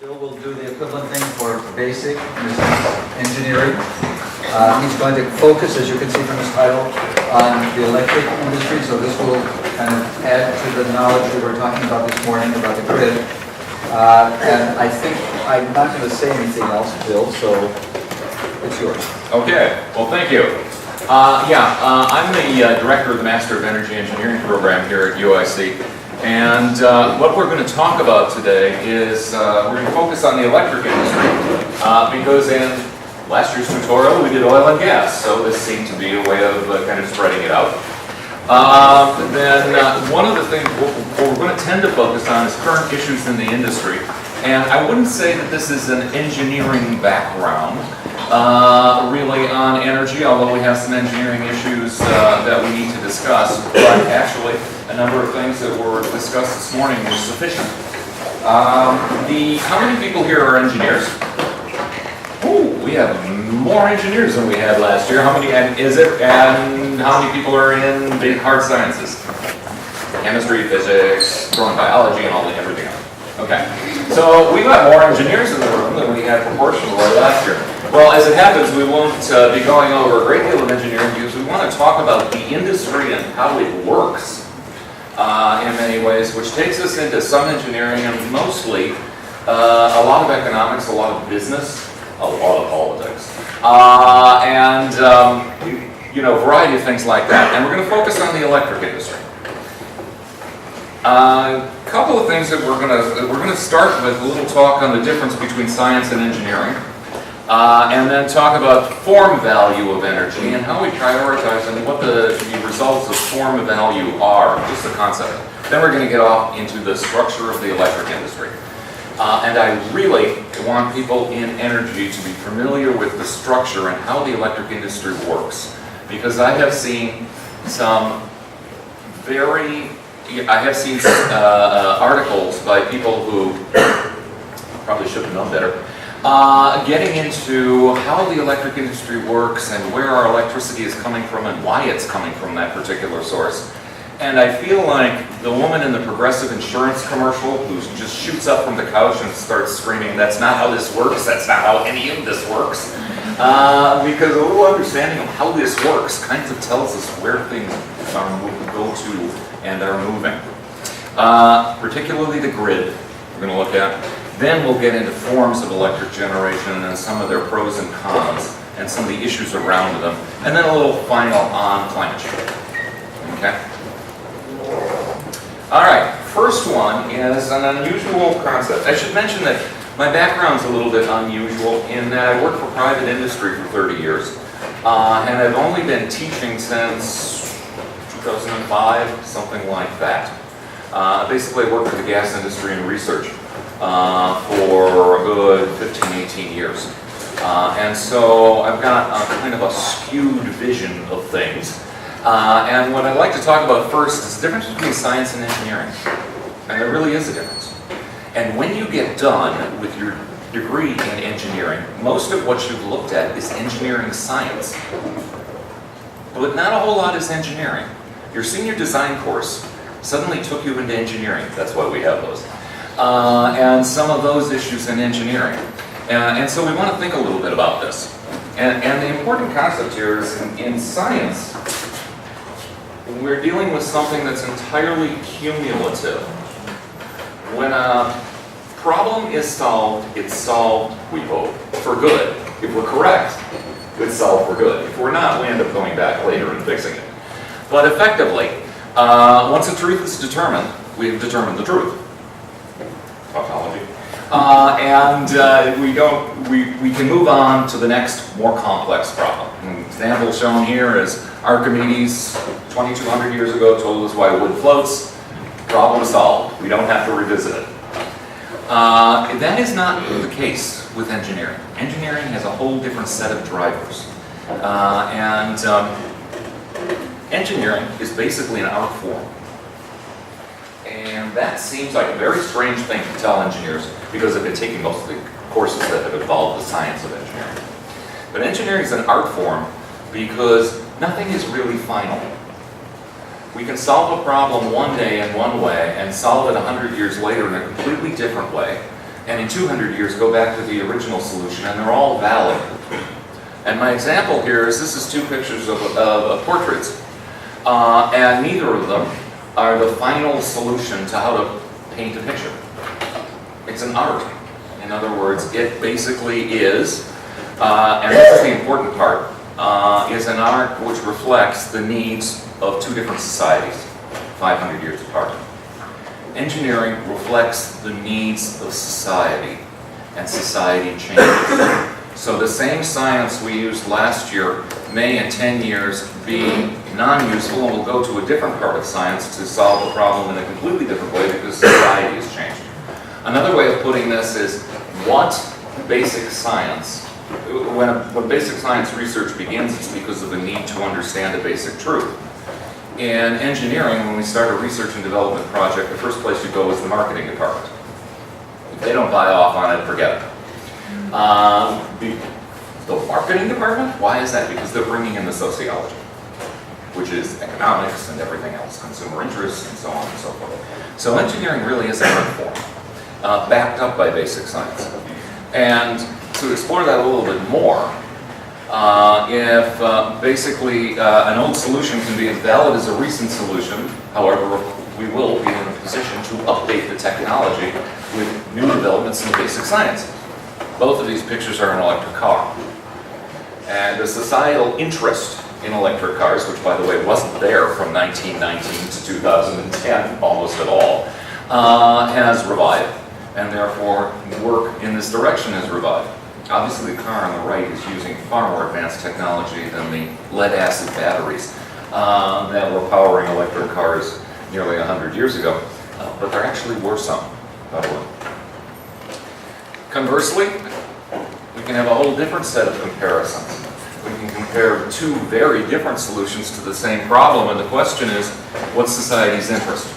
Bill will do the equivalent thing for basic engineering. He's going to focus, as you can see from his title, on the electric industry, so this will kind of add to the knowledge we were talking about this morning about the grid. And I think I'm not going to say anything else, Bill, so it's yours. Okay, well thank you. I'm the director of the Master of Energy Engineering program here at UIC. And what we're going to talk about today is we're going to focus on the electric industry because in last year's tutorial we did oil and gas, so this seemed to be a way of kind of spreading it out. One of the things what we're going to tend to focus on is current issues in the industry. And I wouldn't say that this is an engineering background really on energy, although we have some engineering issues that we need to discuss, but actually a number of things that were discussed this morning were sufficient. How many people here are engineers? Oh, we have more engineers than we had last year. How many, and how many people are in big hard sciences? Chemistry, physics, throwing biology, and everything else. Okay, so we've got more engineers in the room than we had proportionally last year. Well, as it happens, we won't be going over a great deal of engineering views. We want to talk about the industry and how it works in many ways, which takes us into some engineering and mostly a lot of economics, a lot of business, a lot of politics, and a variety of things like that. And we're going to focus on the electric industry. A couple of things that we're going to start with a little talk on the difference between science and engineering, and then talk about form value of energy and how we prioritize and what the results of form value are, just the concept. Then we're going to get off into the structure of the electric industry. And I really want people in energy to be familiar with the structure and how the electric industry works, because I have seen some articles by people who probably should have known better, getting into how the electric industry works and where our electricity is coming from and why it's coming from that particular source. And I feel like the woman in the Progressive Insurance commercial who just shoots up from the couch and starts screaming, "That's not how this works, that's not how any of this works." Because a little understanding of how this works kind of tells us where things go to and are moving. Particularly the grid we're going to look at. Then we'll get into forms of electric generation and some of their pros and cons and some of the issues around them. And then a little final on climate change. Okay? All right, first one is an unusual concept. I should mention that my background's a little bit unusual in that I worked for private industry for 30 years. And I've only been teaching since 2005, something like that. Basically, I worked for the gas industry and research for a good 15, 18 years. And so I've got kind of a skewed vision of things. And what I'd like to talk about first is the difference between science and engineering. And there really is a difference. And when you get done with your degree in engineering, most of what you've looked at is engineering science. But not a whole lot is engineering. Your senior design course suddenly took you into engineering. That's why we have those. And some of those issues in engineering. And so we want to think a little bit about this. And the important concept here is in science, we're dealing with something that's entirely cumulative. When a problem is solved, it's solved, we hope, for good. If we're correct, it's solved for good. If we're not, we end up going back later and fixing it. But effectively, once the truth is determined, we've determined the truth. Tautology. We can move on to the next, more complex problem. An example shown here is Archimedes, 2,200 years ago, told us why wood floats. Problem solved. We don't have to revisit it. That is not the case with engineering. Engineering has a whole different set of drivers. Engineering is basically an art form. And that seems like a very strange thing to tell engineers because I've been taking most of the courses that have involved the science of engineering. But engineering is an art form because nothing is really final. We can solve a problem one day in one way and solve it 100 years later in a completely different way and in 200 years go back to the original solution, and they're all valid. And my example here is this is two pictures of portraits, and neither of them are the final solution to how to paint a picture. It's an art. In other words, it basically is, and this is the important part, is an art which reflects the needs of two different societies, 500 years apart. Engineering reflects the needs of society, and society changes. So the same science we used last year may in 10 years be non-useful, and we'll go to a different part of science to solve the problem in a completely different way because society has changed. Another way of putting this is what basic science, when basic science research begins, it's because of the need to understand a basic truth. In engineering, when we start a research and development project, the first place you go is the marketing department. If they don't buy off on it, forget it. The marketing department? Why is that? Because they're bringing in the sociology, which is economics and everything else, consumer interests and so on and so forth. So engineering really is an art form, backed up by basic science. And to explore that a little bit more, if basically an old solution can be as valid as a recent solution, however, we will be in a position to update the technology with new developments in basic science. Both of these pictures are an electric car. And the societal interest in electric cars, which by the way wasn't there from 1919 to 2010 almost at all, has revived, and therefore work in this direction has revived. Obviously the car on the right is using far more advanced technology than the lead-acid batteries that were powering electric cars nearly 100 years ago, but there actually were some, by the way. Conversely, we can have a whole different set of comparisons. We can compare two very different solutions to the same problem, and the question is, what's society's interest?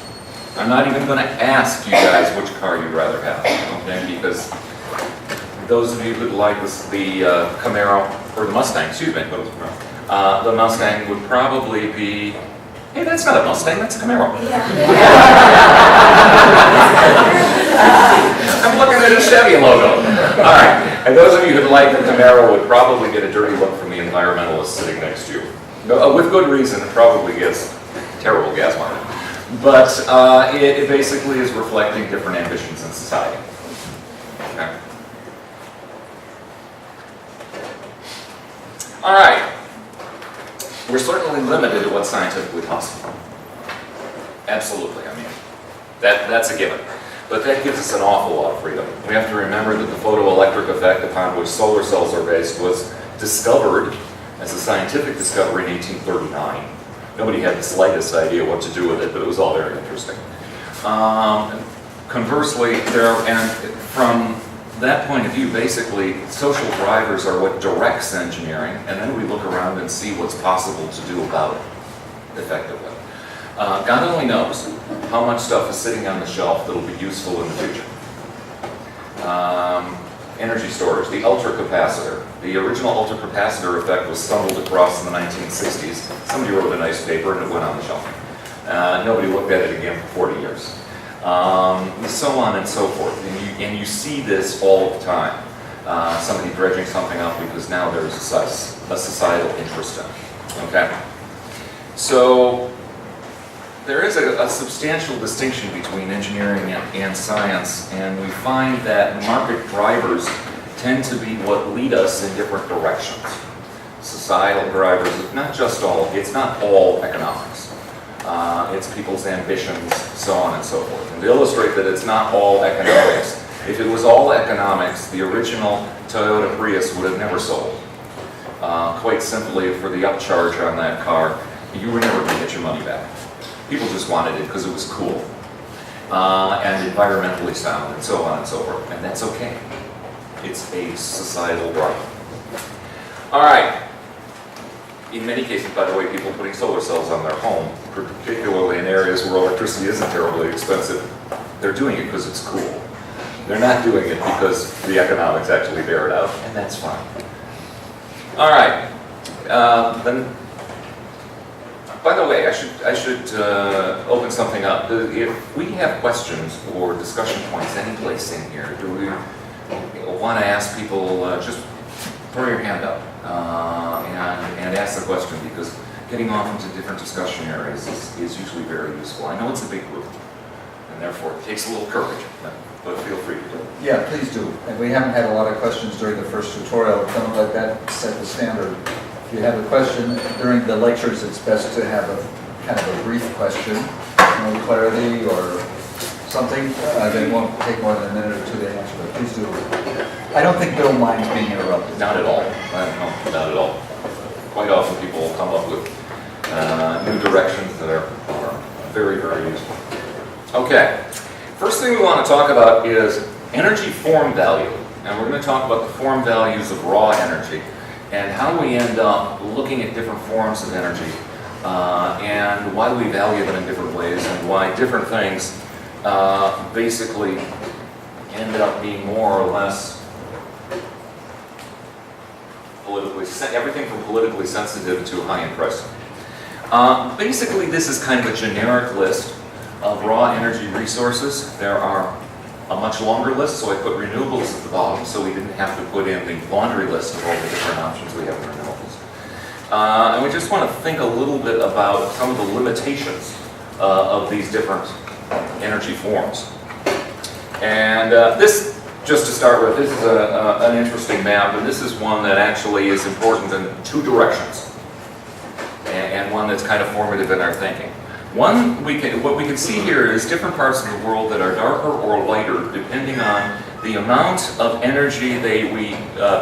I'm not even going to ask you guys which car you'd rather have, okay? Because those of you who like the Camaro, or the Mustang, excuse me, the Mustang would probably be, hey, that's not a Mustang, that's a Camaro. I'm looking at a Chevy logo. All right, and those of you who like the Camaro would probably get a dirty look from the environmentalist sitting next to you. With good reason, it probably gets terrible gas mileage. But it basically is reflecting different ambitions in society. Okay. All right. We're certainly limited to what's scientifically possible. Absolutely, I mean, that's a given. But that gives us an awful lot of freedom. We have to remember that the photoelectric effect upon which solar cells are based was discovered as a scientific discovery in 1839. Nobody had the slightest idea what to do with it, but it was all very interesting. Conversely, from that point of view, basically, social drivers are what directs engineering, and then we look around and see what's possible to do about it effectively. God only knows how much stuff is sitting on the shelf that will be useful in the future. Energy storage, the ultracapacitor. The original ultracapacitor effect was stumbled across in the 1960s. Somebody wrote a nice paper and it went on the shelf. Nobody looked at it again for 40 years. So on and so forth. And you see this all the time. Somebody dredging something up because now there's a societal interest in it. Okay? So there is a substantial distinction between engineering and science, and we find that market drivers tend to be what lead us in different directions. Societal drivers, it's not all economics. It's people's ambitions, so on and so forth. And to illustrate that it's not all economics, if it was all economics, the original Toyota Prius would have never sold. Quite simply, for the upcharge on that car, you were never going to get your money back. People just wanted it because it was cool and environmentally sound and so on and so forth. And that's okay. It's a societal drive. All right. In many cases, by the way, people putting solar cells on their home, particularly in areas where electricity isn't terribly expensive, they're doing it because it's cool. They're not doing it because the economics actually bear it out, and that's fine. All right. Then By the way, I should open something up. If we have questions or discussion points any place in here, do we want to ask people, just throw your hand up and ask the question, because getting off into different discussion areas is usually very useful. I know it's a big group, and therefore it takes a little courage, but feel free to do it. Yeah, please do. And we haven't had a lot of questions during the first tutorial. Don't let that set the standard. If you have a question during the lectures, it's best to have a kind of a brief question, clarity or something that won't take more than a minute or two to answer, but please do. I don't think Bill minds being interrupted. Not at all. No, not at all. Quite often people will come up with new directions that are very, very useful. Okay, first thing we want to talk about is energy form value. And we're going to talk about the form values of raw energy and how we end up looking at different forms of energy and why we value them in different ways and why different things basically end up being more or less everything from politically sensitive to high in price. Basically, this is kind of a generic list of raw energy resources. There are a much longer list, so I put renewables at the bottom, so we didn't have to put in the laundry list of all the different options we have in renewables. And we just want to think a little bit about some of the limitations of these different energy forms. And this, just to start with, this is an interesting map, and this is one that actually is important in two directions, and one that's kind of formative in our thinking. What we can see here is different parts of the world that are darker or lighter depending on the amount of energy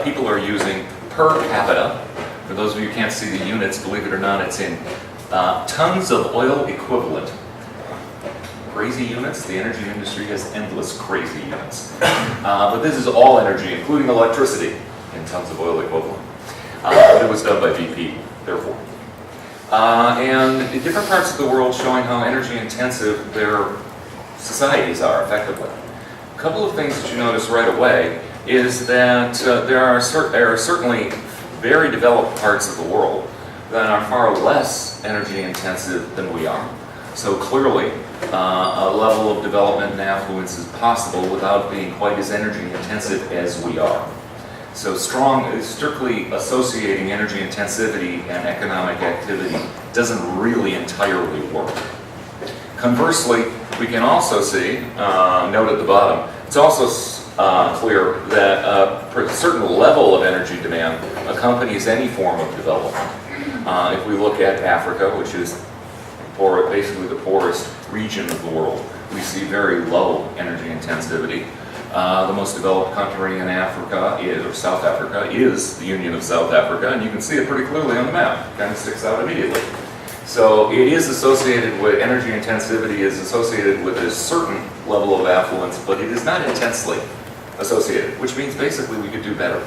people are using per capita. For those of you who can't see the units, believe it or not, it's in tons of oil equivalent. Crazy units. The energy industry has endless crazy units. But this is all energy, including electricity, in tons of oil equivalent. But it was done by BP, therefore. And in different parts of the world showing how energy intensive their societies are, effectively. A couple of things that you notice right away is that there are certainly very developed parts of the world that are far less energy intensive than we are. So clearly, a level of development and affluence is possible without being quite as energy intensive as we are. So strictly associating energy intensivity and economic activity doesn't really entirely work. Conversely, we can also see, note at the bottom, it's also clear that a certain level of energy demand accompanies any form of development. If we look at Africa, which is basically the poorest region of the world, we see very low energy intensivity. The most developed country in Africa or South Africa is the Union of South Africa, and you can see it pretty clearly on the map. It kind of sticks out immediately. So it is associated with, energy intensivity is associated with a certain level of affluence, but it is not intensely associated, which means basically we could do better.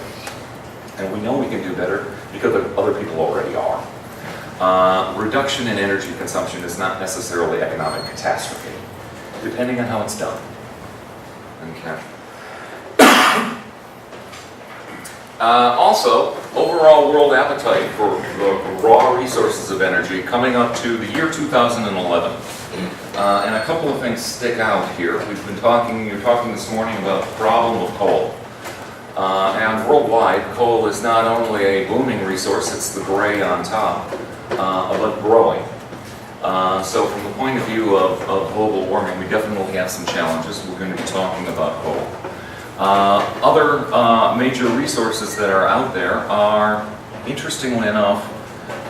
And we know we can do better because other people already are. Reduction in energy consumption is not necessarily economic catastrophe, depending on how it's done. Okay. Also, overall world appetite for raw resources of energy coming up to the year 2011. And a couple of things stick out here. You're talking this morning about the problem of coal. And worldwide, coal is not only a booming resource, it's the gray on top, but growing. So from the point of view of global warming, we definitely have some challenges. We're going to be talking about coal. Other major resources that are out there are, interestingly enough,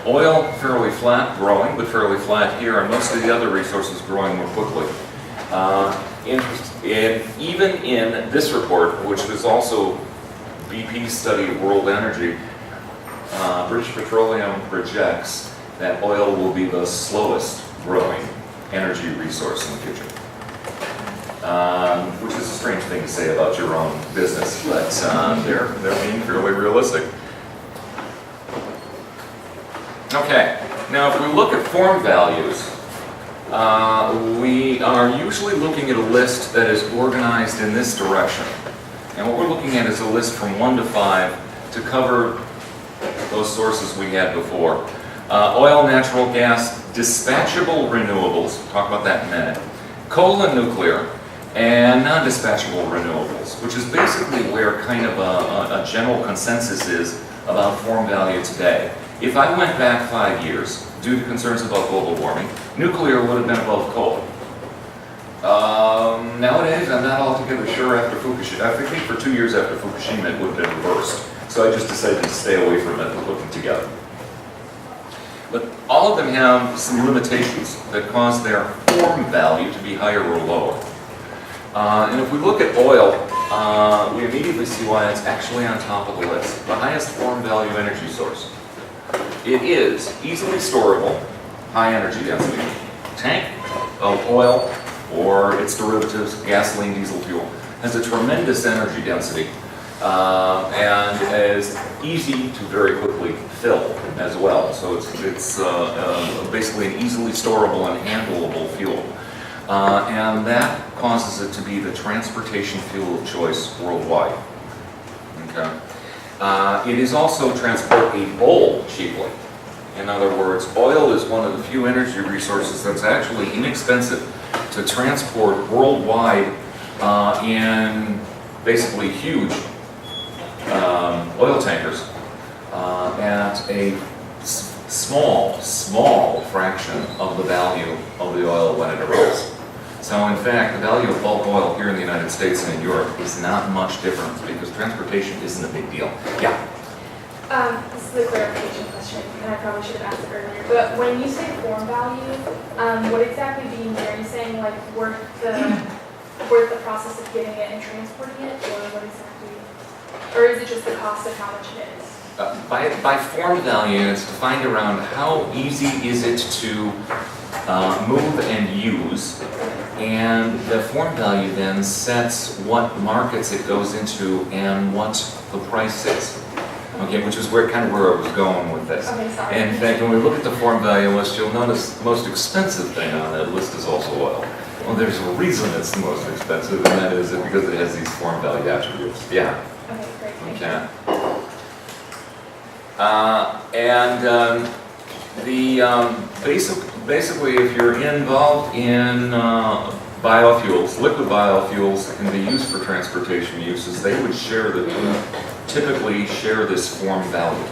oil fairly flat, growing, but fairly flat here, and most of the other resources growing more quickly. Even in this report, which was also BP's study of world energy, British Petroleum projects that oil will be the slowest growing energy resource in the future. Which is a strange thing to say about your own business, but they're being fairly realistic. Okay, now if we look at form values, we are usually looking at a list that is organized in this direction. And what we're looking at is a list from 1 to 5 to cover those sources we had before. Oil, natural gas, dispatchable renewables, we'll talk about that in a minute, coal and nuclear, and non-dispatchable renewables, which is basically where kind of a general consensus is about form value today. If I went back 5 years, due to concerns about global warming, nuclear would have been above coal. Nowadays, I'm not altogether sure after Fukushima. I think for 2 years after Fukushima, it would have been reversed. So I just decided to stay away from it and put them together. But all of them have some limitations that cause their form value to be higher or lower. And if we look at oil, we immediately see why it's actually on top of the list. The highest form value energy source. It is easily storable, high energy density. Tank of oil or its derivatives, gasoline, diesel fuel, has a tremendous energy density and is easy to very quickly fill as well. So it's basically an easily storable and handleable fuel. And that causes it to be the transportation fuel of choice worldwide. Okay. It is also transportable cheaply. In other words, oil is one of the few energy resources that's actually inexpensive to transport worldwide in basically huge oil tankers at a small fraction of the value of the oil when it arrives. So in fact, the value of bulk oil here in the United States and in Europe is not much different because transportation isn't a big deal. Yeah? This is a clarification question, and I probably should have asked it earlier, but when you say form value, what exactly do you mean? Are you saying like worth the process of getting it and transporting it, or what exactly? Or is it just the cost of how much it is? By form value, it's defined around how easy is it to move and use, and the form value then sets what markets it goes into and what the price is. Okay, which is where I was going with this. Okay, sorry. In fact, when we look at the form value list, you'll notice the most expensive thing on that list is also oil. Well, there's a reason it's the most expensive, and that is because it has these form value attributes. Yeah. Okay, great. Okay. Basically, if you're involved in biofuels, liquid biofuels can be used for transportation uses. They would typically share this form value.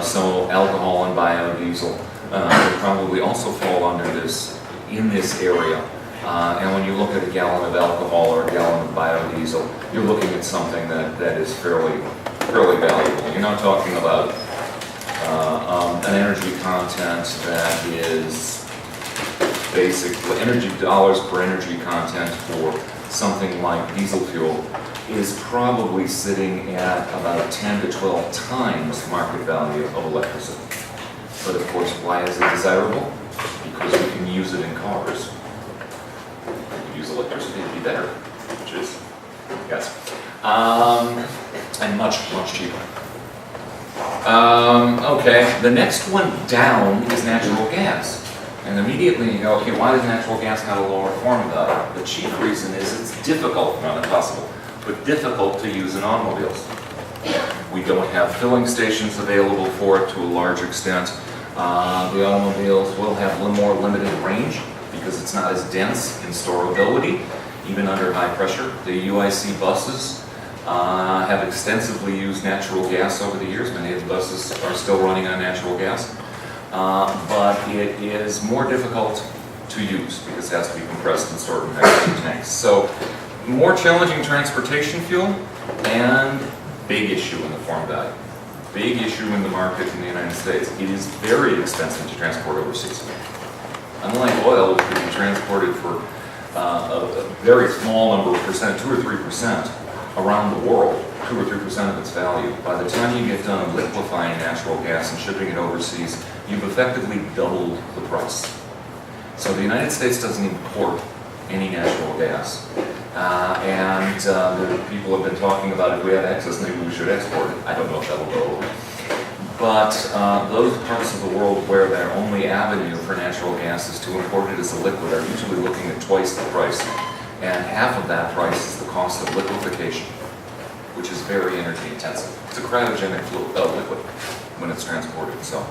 So alcohol and biodiesel would probably also fall under this in this area. And when you look at a gallon of alcohol or a gallon of biodiesel, you're looking at something that is fairly valuable. You're not talking about an energy content that is basically dollars per energy content for something like diesel fuel is probably sitting at about 10 to 12 times market value of electricity. But of course, why is it desirable? Because we can use it in cars. We can use electricity to be better, which is, yes. And much cheaper. Okay, the next one down is natural gas. And immediately you go, okay, why does natural gas have a lower form value? The chief reason is it's difficult, not impossible, but difficult to use in automobiles. We don't have filling stations available for it to a large extent. The automobiles will have a little more limited range because it's not as dense in storability, even under high pressure. The UIC buses have extensively used natural gas over the years. Many of the buses are still running on natural gas. But it is more difficult to use because it has to be compressed and stored in hydrogen tanks. So, more challenging transportation fuel and big issue in the form value. Big issue in the market in the United States. It is very expensive to transport overseas. Unlike oil, which can be transported for a very small number of percent, 2 or 3% around the world, 2 or 3% of its value. By the time you get done liquefying natural gas and shipping it overseas, you've effectively doubled the price. So the United States doesn't import any natural gas. The people have been talking about if we have excess, maybe we should export it. I don't know if that will go over. But those parts of the world where their only avenue for natural gas is to import it as a liquid are usually looking at twice the price. And half of that price is the cost of liquefaction, which is very energy intensive. It's a cryogenic liquid when it's transported. So,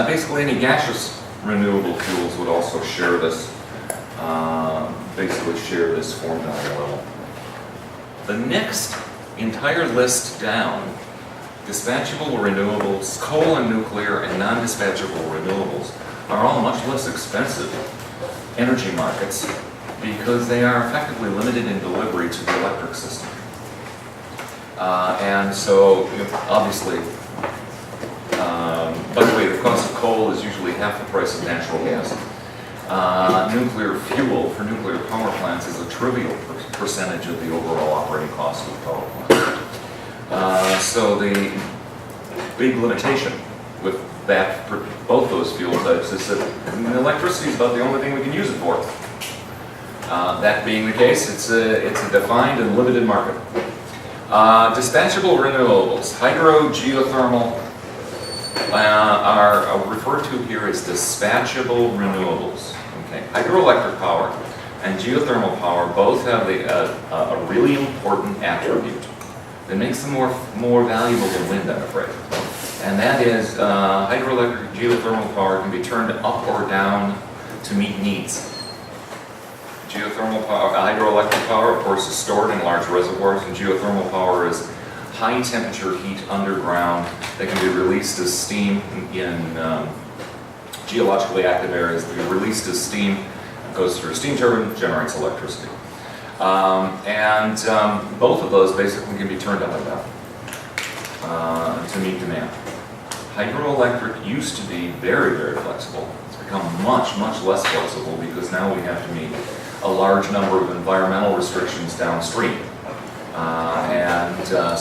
Basically any gaseous renewable fuels would also share this, basically share this form value level. The next entire list down, dispatchable renewables, coal and nuclear, and non-dispatchable renewables are all much less expensive energy markets because they are effectively limited in delivery to the electric system. And so, obviously, by the way, the cost of coal is usually half the price of natural gas. Nuclear fuel for nuclear power plants is a trivial percentage of the overall operating cost of the power plant. So the big limitation with that, for both those fuel types, is that electricity is about the only thing we can use it for. That being the case, it's a defined and limited market. Dispatchable renewables, hydro, geothermal, are referred to here as dispatchable renewables. Okay, hydroelectric power and geothermal power both have a really important attribute that makes them more valuable than wind, I'm afraid. And that is hydroelectric geothermal power can be turned up or down to meet needs. Geothermal power, hydroelectric power, of course, is stored in large reservoirs, and geothermal power is high temperature heat underground that can be released as steam in geologically active areas. They are released as steam, goes through a steam turbine, generates electricity. Both of those basically can be turned up and down to meet demand. Hydroelectric used to be very, very flexible. It's become much, much less flexible because now we have to meet a large number of environmental restrictions downstream.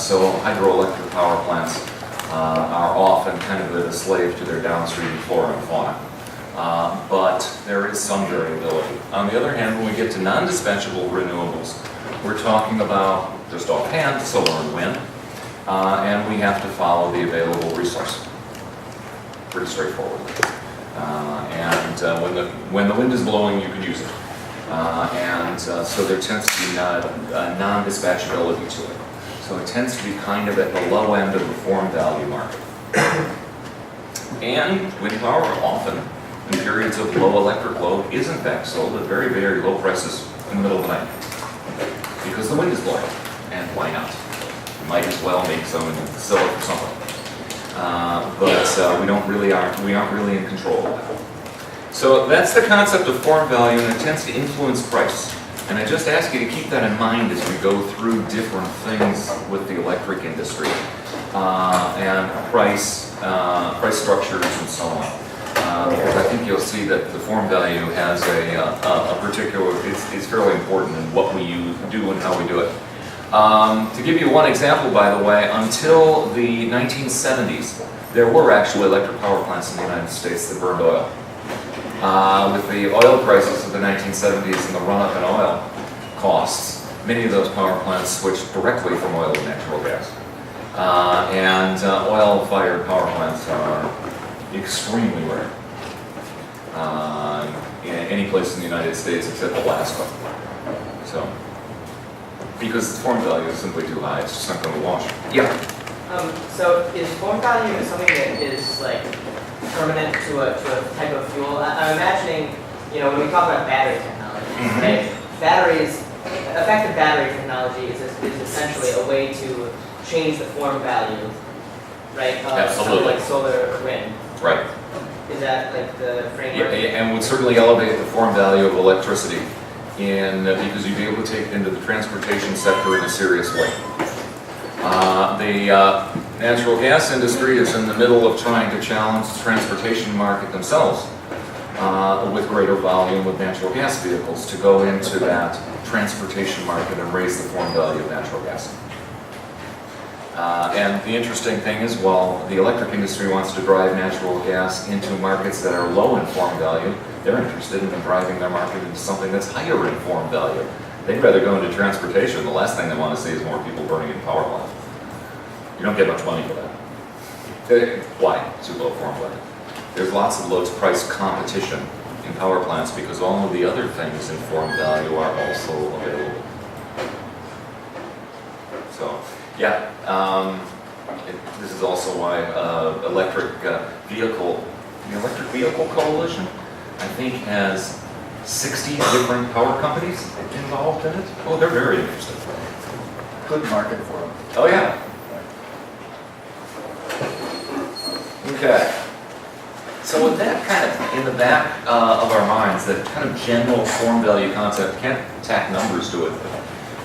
So hydroelectric power plants are often kind of a slave to their downstream flora and fauna. But there is some variability. On the other hand, when we get to non-dispatchable renewables, we're talking about, just offhand, solar and wind, and we have to follow the available resource. Pretty straightforward. When the wind is blowing, you can use it. So there tends to be a non-dispatchability to it. So it tends to be kind of at the low end of the form value market. And wind power often, in periods of low electric load, is in fact sold at very, very low prices in the middle of the night. Because the wind is blowing, and why not? You might as well make some and sell it for something. But we aren't really in control of that. So that's the concept of form value, and it tends to influence price. And I just ask you to keep that in mind as we go through different things with the electric industry and price structures and so on. Because I think you'll see that the form value has a particular, it's fairly important in what we do and how we do it. To give you one example, by the way, until the 1970s, there were actually electric power plants in the United States that burned oil. With the oil crisis of the 1970s and the run-up in oil costs, many of those power plants switched directly from oil to natural gas. Oil-fired power plants are extremely rare in any place in the United States except Alaska. So, because the form value is simply too high, it's just not going to wash. Yeah. So is form value something that is like permanent to a type of fuel? I'm imagining, when we talk about battery technology, right? Effective battery technology is essentially a way to change the form value, right? Something like solar or wind. Right. Is that like the framework? Yeah, and would certainly elevate the form value of electricity because you'd be able to take it into the transportation sector in a serious way. The natural gas industry is in the middle of trying to challenge the transportation market themselves with greater volume with natural gas vehicles to go into that transportation market and raise the form value of natural gas. And the interesting thing is, while the electric industry wants to drive natural gas into markets that are low in form value, they're interested in driving their market into something that's higher in form value. They'd rather go into transportation. The last thing they want to see is more people burning in power plants. You don't get much money for that. Why? Too low form value. There's lots of low price competition in power plants because all of the other things in form value are also available. So, yeah. This is also why the Electric Vehicle Coalition, I think, has 60 different power companies involved in it. Oh, they're very interesting. Good market for them. Oh, yeah. Okay. So with that kind of in the back of our minds, that kind of general form value concept, can't tack numbers to it, but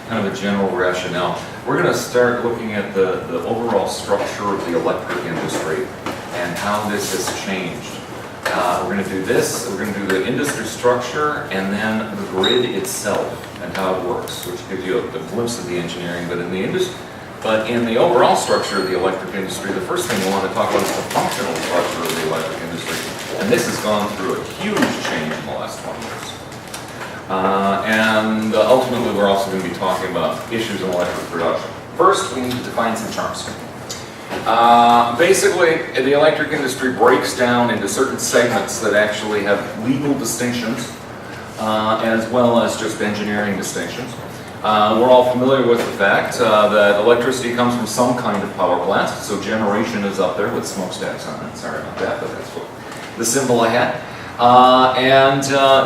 kind of a general rationale. We're going to start looking at the overall structure of the electric industry and how this has changed. We're going to do this, we're going to do the industry structure, and then the grid itself and how it works, which gives you a glimpse of the engineering. But in the overall structure of the electric industry, the first thing we want to talk about is the functional structure of the electric industry. And this has gone through a huge change in the last 20 years. And ultimately, we're also going to be talking about issues in electric production. First, we need to define some terms. Basically, the electric industry breaks down into certain segments that actually have legal distinctions, as well as just engineering distinctions. We're all familiar with the fact that electricity comes from some kind of power plant, so generation is up there with smokestacks on it. Sorry about that, but that's what the symbol I had.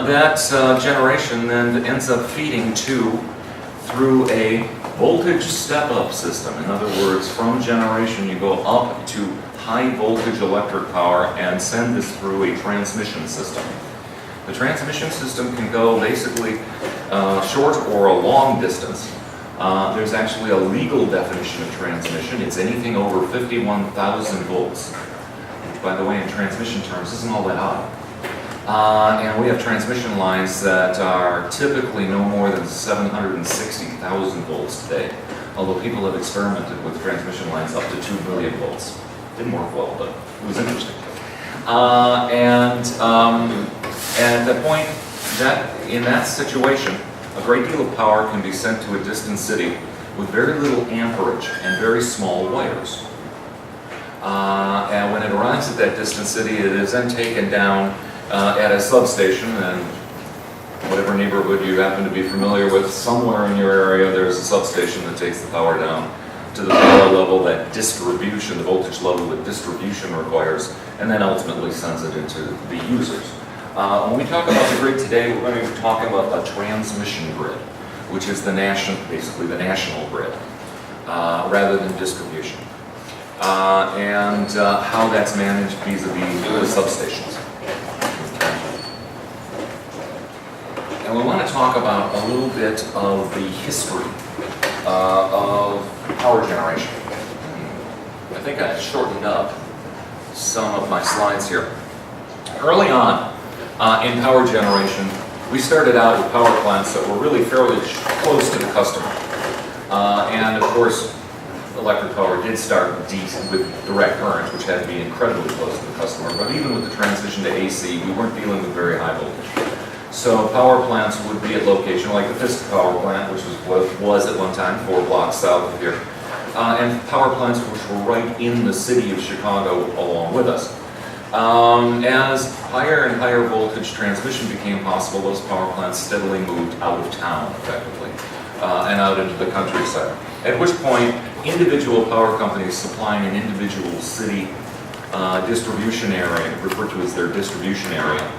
That generation then ends up feeding through a voltage step-up system. In other words, from generation you go up to high voltage electric power and send this through a transmission system. The transmission system can go basically short or a long distance. There's actually a legal definition of transmission. It's anything over 51,000 volts. Which, by the way, in transmission terms, isn't all that high. And we have transmission lines that are typically no more than 760,000 volts today. Although people have experimented with transmission lines up to 2 million volts. Didn't work well, but it was interesting. And at the point that in that situation, a great deal of power can be sent to a distant city with very little amperage and very small wires. And when it arrives at that distant city, it is then taken down at a substation, and whatever neighborhood you happen to be familiar with, somewhere in your area there's a substation that takes the power down to the power level that distribution, the voltage level that distribution requires, and then ultimately sends it into the users. When we talk about the grid today, we're going to be talking about a transmission grid, which is basically the national grid, rather than distribution. And how that's managed vis-a-vis the substations. And we want to talk about a little bit of the history of power generation. I think I shortened up some of my slides here. Early on in power generation, we started out with power plants that were really fairly close to the customer. And of course, electric power did start with direct current, which had to be incredibly close to the customer. But even with the transition to AC, we weren't dealing with very high voltage. So power plants would be at location like the Fisk power plant, which was at one time 4 blocks south of here, and power plants which were right in the city of Chicago along with us. As higher and higher voltage transmission became possible, those power plants steadily moved out of town, effectively, and out into the countryside. At which point, individual power companies supplying an individual city distribution area, referred to as their distribution area,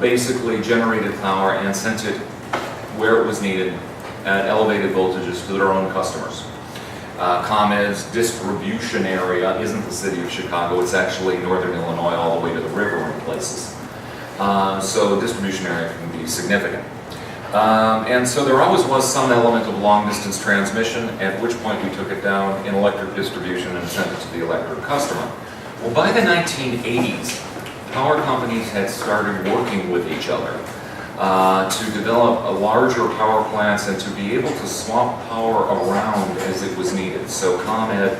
basically generated power and sent it where it was needed at elevated voltages to their own customers. ComEd's distribution area isn't the city of Chicago, it's actually northern Illinois all the way to the river in places. So distribution area can be significant. And so there always was some element of long distance transmission, at which point we took it down in electric distribution and sent it to the electric customer. Well, by the 1980s, power companies had started working with each other to develop a larger power plants and to be able to swap power around as it was needed. So ComEd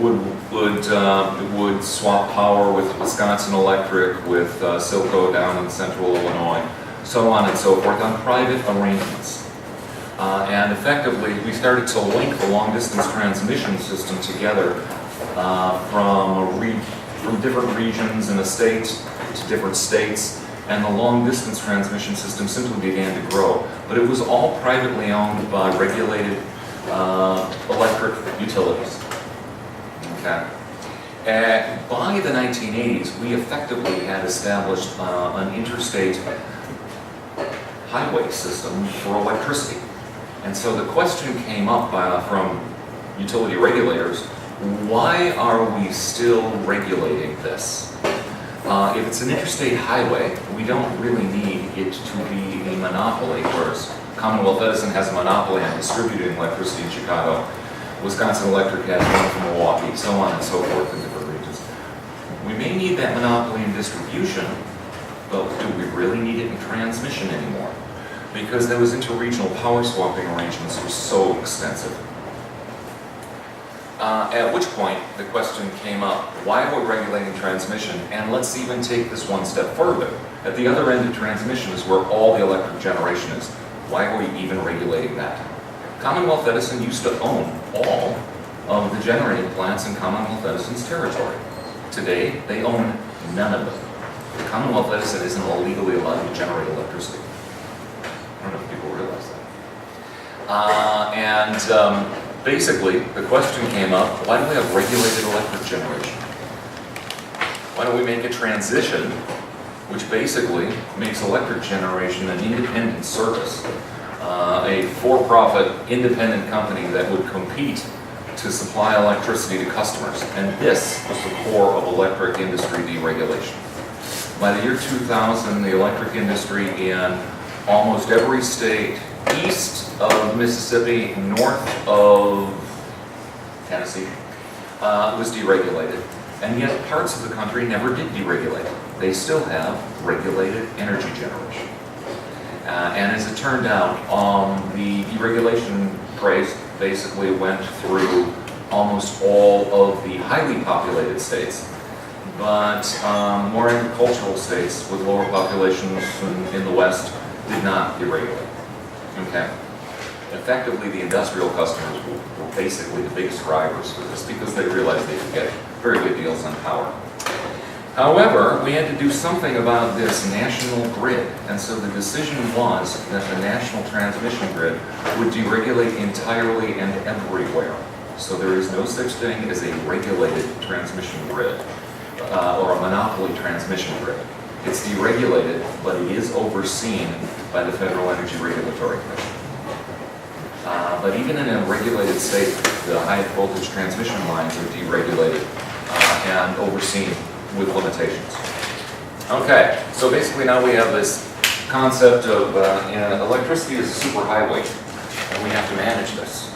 would swap power with Wisconsin Electric, with Silco down in central Illinois, so on and so forth, on private arrangements. And effectively, we started to link the long-distance transmission system together from different regions in a state to different states, and the long-distance transmission system simply began to grow. But it was all privately owned by regulated electric utilities. Okay. By the 1980s, we effectively had established an interstate highway system for electricity. And so the question came up from utility regulators, why are we still regulating this? If it's an interstate highway, we don't really need it to be a monopoly, whereas Commonwealth Edison has a monopoly on distributing electricity in Chicago. Wisconsin Electric has one from Milwaukee, so on and so forth in different regions. We may need that monopoly in distribution, but do we really need it in transmission anymore? Because those interregional power swapping arrangements are so extensive. At which point the question came up, why are we regulating transmission? And let's even take this one step further. At the other end of transmission is where all the electric generation is. Why are we even regulating that? Commonwealth Edison used to own all of the generating plants in Commonwealth Edison's territory. Today, they own none of them. Commonwealth Edison isn't legally allowed to generate electricity. I don't know if people realize that. Basically, the question came up, why do we have regulated electric generation? Why don't we make a transition which basically makes electric generation an independent service, a for-profit independent company that would compete to supply electricity to customers. And this was the core of electric industry deregulation. By the year 2000, the electric industry in almost every state east of Mississippi, north of Tennessee, was deregulated. And yet parts of the country never did deregulate. They still have regulated energy generation. And as it turned out, the deregulation craze basically went through almost all of the highly populated states. But more agricultural states with lower populations in the West did not deregulate. Okay. Effectively, the industrial customers were basically the biggest drivers for this because they realized they could get very good deals on power. However, we had to do something about this national grid, and so the decision was that the national transmission grid would deregulate entirely and everywhere. So there is no such thing as a regulated transmission grid or a monopoly transmission grid. It's deregulated, but it is overseen by the Federal Energy Regulatory Commission. But even in a regulated state, the high voltage transmission lines are deregulated and overseen with limitations. Okay, so basically now we have this concept of electricity is a superhighway, and we have to manage this.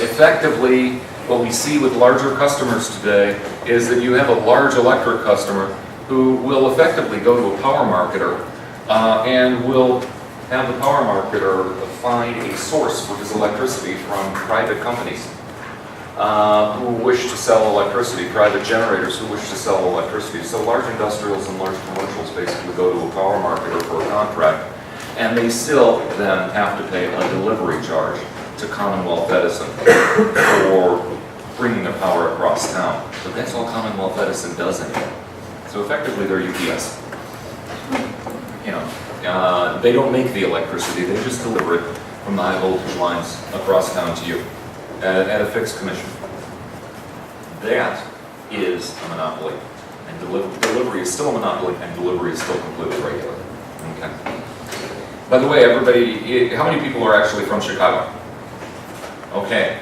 Effectively, what we see with larger customers today is that you have a large electric customer who will effectively go to a power marketer and will have the power marketer find a source for his electricity from private companies who wish to sell electricity, private generators who wish to sell electricity. So large industrials and large commercials basically go to a power marketer for a contract, and they still then have to pay a delivery charge to Commonwealth Edison for bringing the power across town. But that's all Commonwealth Edison does anymore. So effectively they're UPS. They don't make the electricity, they just deliver it from the high voltage lines across town to you at a fixed commission. That is a monopoly. And delivery is still a monopoly, and delivery is still completely regulated. Okay. By the way, everybody, how many people are actually from Chicago? Okay.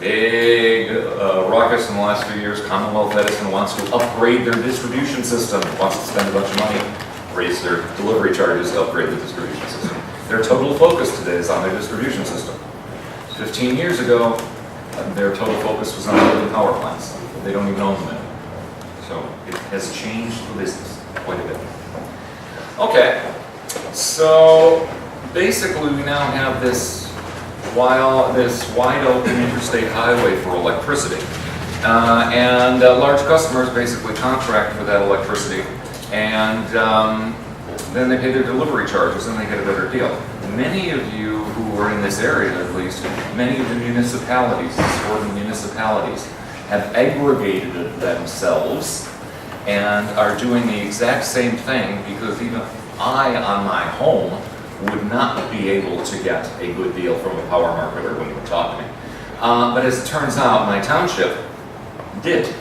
Big ruckus in the last few years. Commonwealth Edison wants to upgrade their distribution system, wants to spend a bunch of money, raise their delivery charges to upgrade the distribution system. Their total focus today is on their distribution system. 15 years ago, their total focus was on building power plants. They don't even own them anymore. So it has changed the business quite a bit. Okay, so basically we now have this wide open interstate highway for electricity. And large customers basically contract for that electricity, and then they pay their delivery charges and they get a better deal. Many of you who are in this area, at least, many of the municipalities, suburban municipalities, have aggregated themselves and are doing the exact same thing, because even I, on my home, would not be able to get a good deal from a power marketer when you would talk to me. But as it turns out, my township did.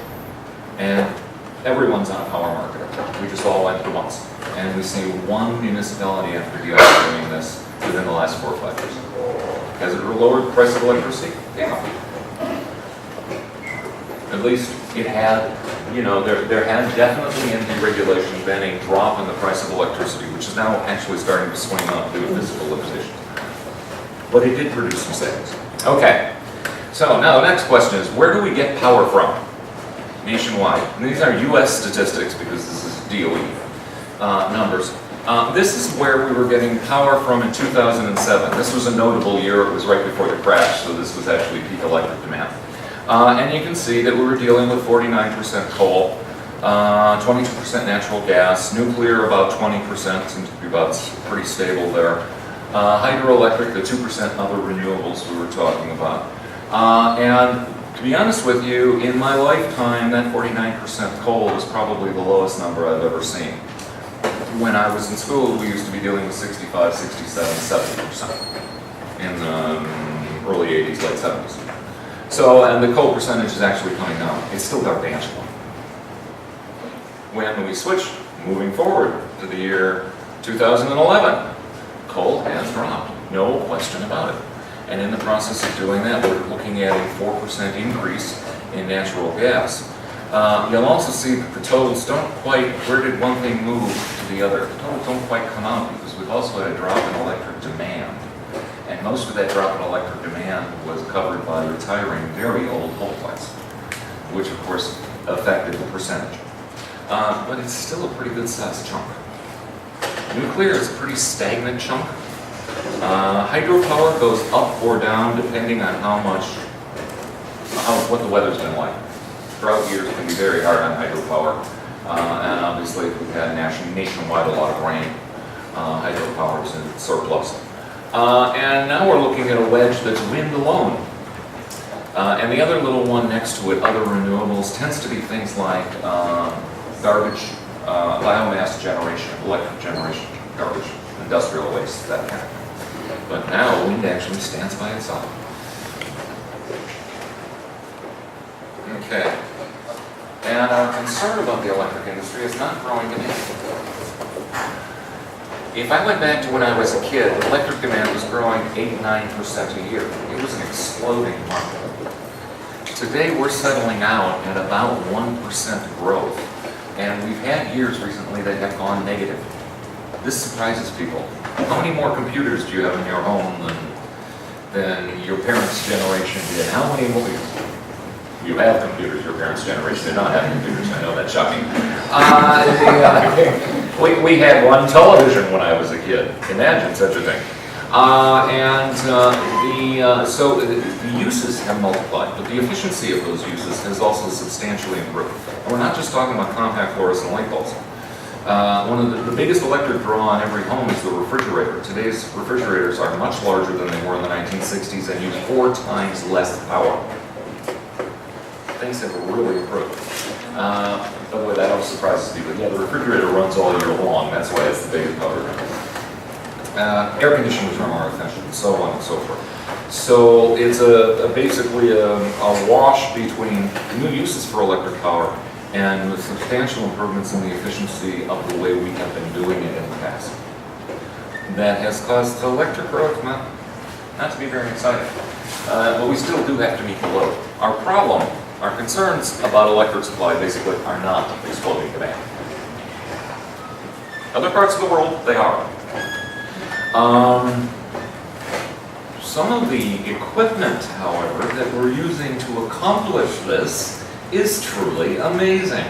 And everyone's on a power market. We just all went at once. And we see one municipality after the other doing this within the last 4 or 5 years. Has it lowered the price of electricity? Yeah. At least it had, you know, there had definitely in deregulation been a drop in the price of electricity, which is now actually starting to swing up due to physical limitations. But it did produce some savings. Okay. So now the next question is, where do we get power from nationwide? And these are U.S. statistics because this is DOE numbers. This is where we were getting power from in 2007. This was a notable year. It was right before the crash, so this was actually peak electric demand. And you can see that we were dealing with 49% coal, 22% natural gas, nuclear about 20%, seems to be about pretty stable there. Hydroelectric, the 2% other renewables we were talking about. And to be honest with you, in my lifetime, that 49% coal is probably the lowest number I've ever seen. When I was in school, we used to be dealing with 65, 67, 70% in the early 80s, late 70s. So, and the coal percentage is actually coming down. It's still gargantuan. When we switch, moving forward to the year 2011, coal has dropped, no question about it. And in the process of doing that, we're looking at a 4% increase in natural gas. You'll also see that the totals don't quite, where did one thing move to the other? The totals don't quite come out because we've also had a drop in electric demand. And most of that drop in electric demand was covered by retiring very old coal plants, which of course affected the percentage. But it's still a pretty good sized chunk. Nuclear is a pretty stagnant chunk. Hydropower goes up or down depending on what the weather's been like. Drought years can be very hard on hydropower, and obviously if we've had nationwide a lot of rain, hydropower is in surplus. And now we're looking at a wedge that's wind alone. And the other little one next to it, other renewables, tends to be things like garbage, biomass generation, electric generation, garbage, industrial waste, that kind of thing. But now wind actually stands by itself. Okay. And our concern about the electric industry is not growing demand. If I went back to when I was a kid, electric demand was growing 8-9% a year. It was an exploding market. Today we're settling out at about 1% growth. And we've had years recently that have gone negative. This surprises people. How many more computers do you have in your home than your parents' generation did? How many more? You have computers, your parents' generation did not have computers. I know that's shocking. We had one television when I was a kid. Imagine such a thing. So the uses have multiplied, but the efficiency of those uses has also substantially improved. And we're not just talking about compact fluorescent light bulbs. One of the biggest electric draw in every home is the refrigerator. Today's refrigerators are much larger than they were in the 1960s and use 4 times less power. Things have really improved. By the way, that always surprises people. Yeah, the refrigerator runs all year long. That's why it's the biggest power. Air conditioners are more efficient, so on and so forth. So it's basically a wash between new uses for electric power and the substantial improvements in the efficiency of the way we have been doing it in the past. That has caused electric growth not to be very exciting. But we still do have to meet the load. Our problem, our concerns about electric supply basically are not exploding demand. Other parts of the world, they are. Some of the equipment, however, that we're using to accomplish this is truly amazing.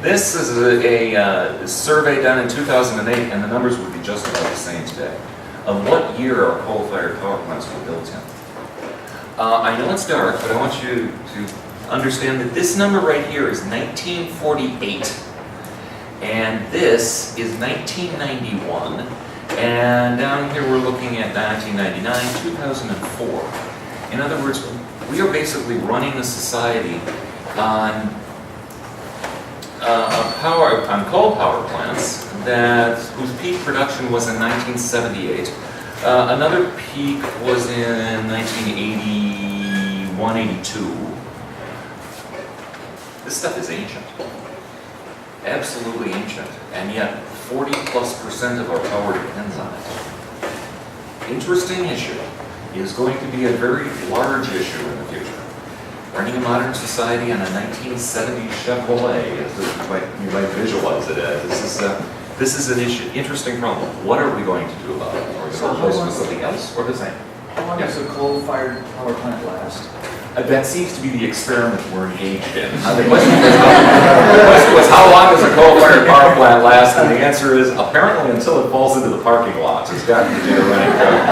This is a survey done in 2008, and the numbers would be just about the same today, of what year our coal-fired power plants were built in. I know it's dark, but I want you to understand that this number right here is 1948, and this is 1991. And down here we're looking at 1999, 2004. In other words, we are basically running a society on coal power plants whose peak production was in 1978. Another peak was in 1981 182. This stuff is ancient. Absolutely ancient. And yet 40+% of our power depends on it. Interesting issue. Is going to be a very large issue in the future. Running a modern society on a 1970 Chevrolet, as you might visualize it as, this is an issue, interesting problem. What are we going to do about it? Are we going to replace with something else or the same? How long does a coal-fired power plant last? That seems to be the experiment we're engaged in. The question was how long does a coal-fired power plant last? And the answer is apparently until it falls into the parking lot. It's got to be a running code.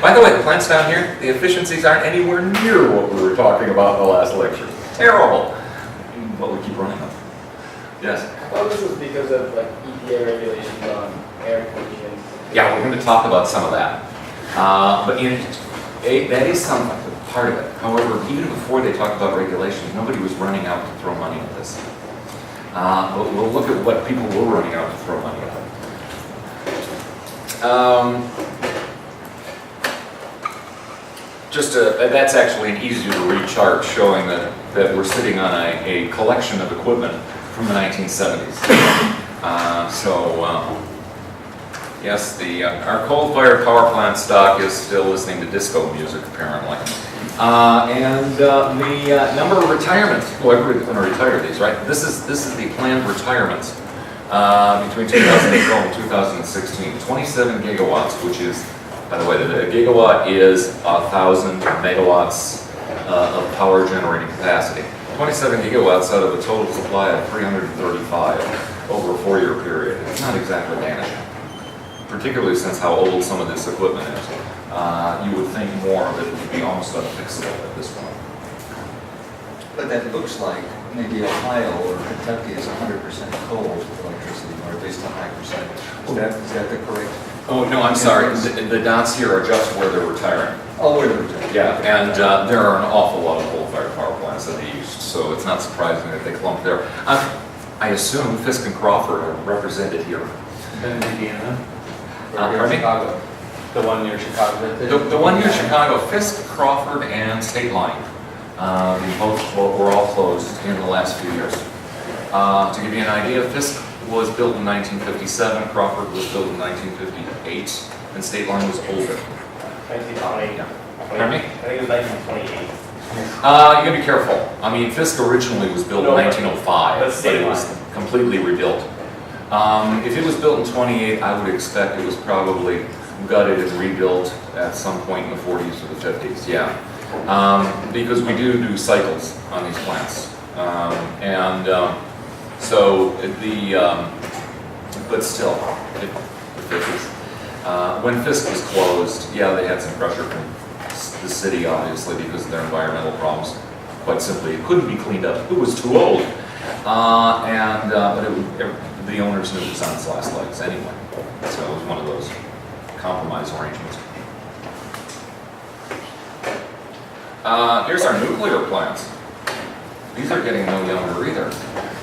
By the way, the plants down here, the efficiencies aren't anywhere near what we were talking about in the last lecture. Terrible. But we keep running them. Yes? I thought this was because of like EPA regulations on air pollution. Yeah, we're going to talk about some of that. But that is some part of it. However, even before they talked about regulations, nobody was running out to throw money at this. But we'll look at what people were running out to throw money at. That's actually an easy to read chart showing that we're sitting on a collection of equipment from the 1970s. Yes, our coal-fired power plant stock is still listening to disco music, apparently. And the number of retirements, well, everybody's going to retire these, right? This is the planned retirements between 2012 and 2016. 27 gigawatts, which is, by the way, the gigawatt is 1,000 megawatts of power generating capacity. 27 gigawatts out of a total supply of 335 over a 4-year period. It's not exactly vanishing, particularly since how old some of this equipment is. You would think more of it would be almost unfixable at this point. But that looks like maybe Ohio or Kentucky is 100% coal with electricity, or at least a high percentage. Is that the correct? Oh, no, I'm sorry. The dots here are just where they're retiring. Oh, where they're retiring. Yeah, and there are an awful lot of coal-fired power plants that they used, so it's not surprising that they clump there. I assume Fisk and Crawford are represented here. Bend, Indiana. Pardon me? Chicago. The one near Chicago. The one near Chicago, Fisk, Crawford, and State Line. They both were all closed in the last few years. To give you an idea, Fisk was built in 1957, Crawford was built in 1958, and State Line was older. 1928. Pardon me? I think it was 1928. You gotta be careful. I mean, Fisk originally was built in 1905, but it was completely rebuilt. If it was built in 28, I would expect it was probably gutted and rebuilt at some point in the 40s or the 50s, yeah. Because we do cycles on these plants. But still, the 50s. When Fisk was closed, yeah, they had some pressure from the city, obviously, because of their environmental problems. Quite simply, it couldn't be cleaned up. It was too old. But the owners knew it was on its last legs anyway. So it was one of those compromise arrangements. Here's our nuclear plants. These are getting no younger either.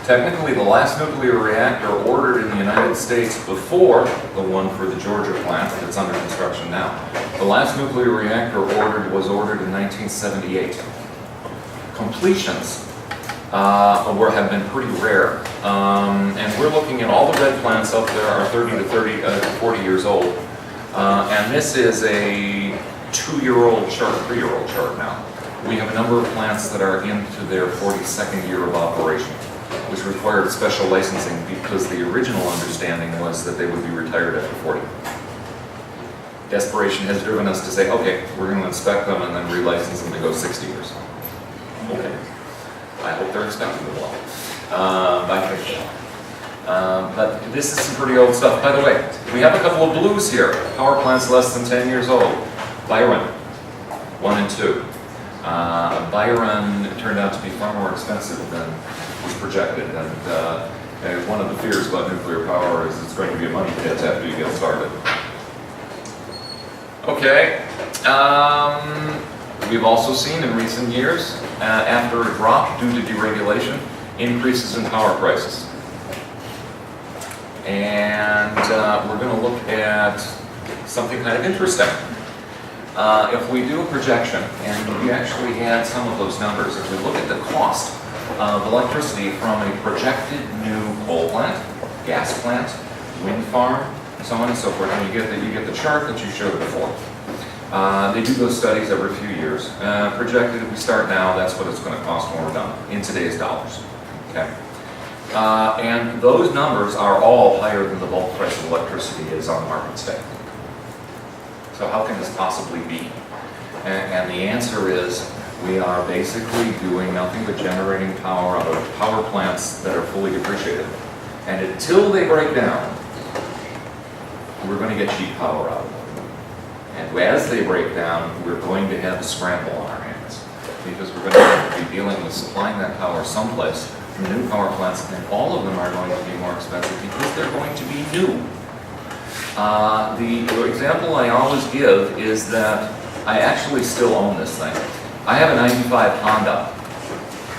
Technically, the last nuclear reactor ordered in the United States before the one for the Georgia plant that's under construction now. The last nuclear reactor was ordered in 1978. Completions have been pretty rare. And we're looking at all the red plants up there are 30 to 40 years old. And this is a 2-year-old chart, 3-year-old chart now. We have a number of plants that are into their 42nd year of operation, which required special licensing because the original understanding was that they would be retired after 40. Desperation has driven us to say, okay, we're going to inspect them and then relicense them to go 60 years. Okay. I hope they're inspected well. But this is some pretty old stuff. By the way, we have a couple of blues here. Power plants less than 10 years old. Byron, 1 and 2. Byron turned out to be far more expensive than was projected, and one of the fears about nuclear power is it's going to be a money pit after you get started. Okay, we've also seen in recent years, after a drop due to deregulation, increases in power prices. And we're going to look at something kind of interesting. if we do a projection, and we actually had some of those numbers, if we look at the cost of electricity from a projected new coal plant, gas plant, wind farm, so on and so forth, and you get the chart that you showed before. They do those studies every few years. Projected, if we start now, that's what it's going to cost when we're done, in today's dollars. Okay. And those numbers are all higher than the bulk price of electricity is on the market today. So how can this possibly be? And the answer is, we are basically doing nothing but generating power out of power plants that are fully depreciated. And until they break down, we're going to get cheap power out of them. And as they break down, we're going to have a scramble on our hands, because we're going to have to be dealing with supplying that power someplace from new power plants, and all of them are going to be more expensive because they're going to be new. The example I always give is that I actually still own this thing. I have a 95 Honda,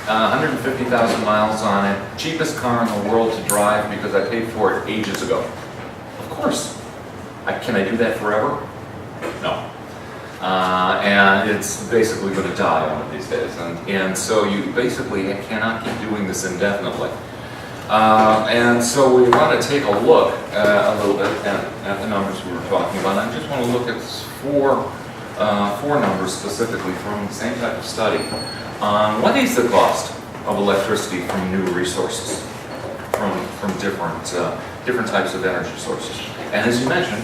150,000 miles on it, cheapest car in the world to drive because I paid for it ages ago. Of course. Can I do that forever? No. And it's basically going to die one of these days. And so you basically cannot keep doing this indefinitely. And so we want to take a look a little bit at the numbers we were talking about. I just want to look at four numbers specifically from the same type of study on what is the cost of electricity from new resources, from different types of energy sources. And as you mentioned,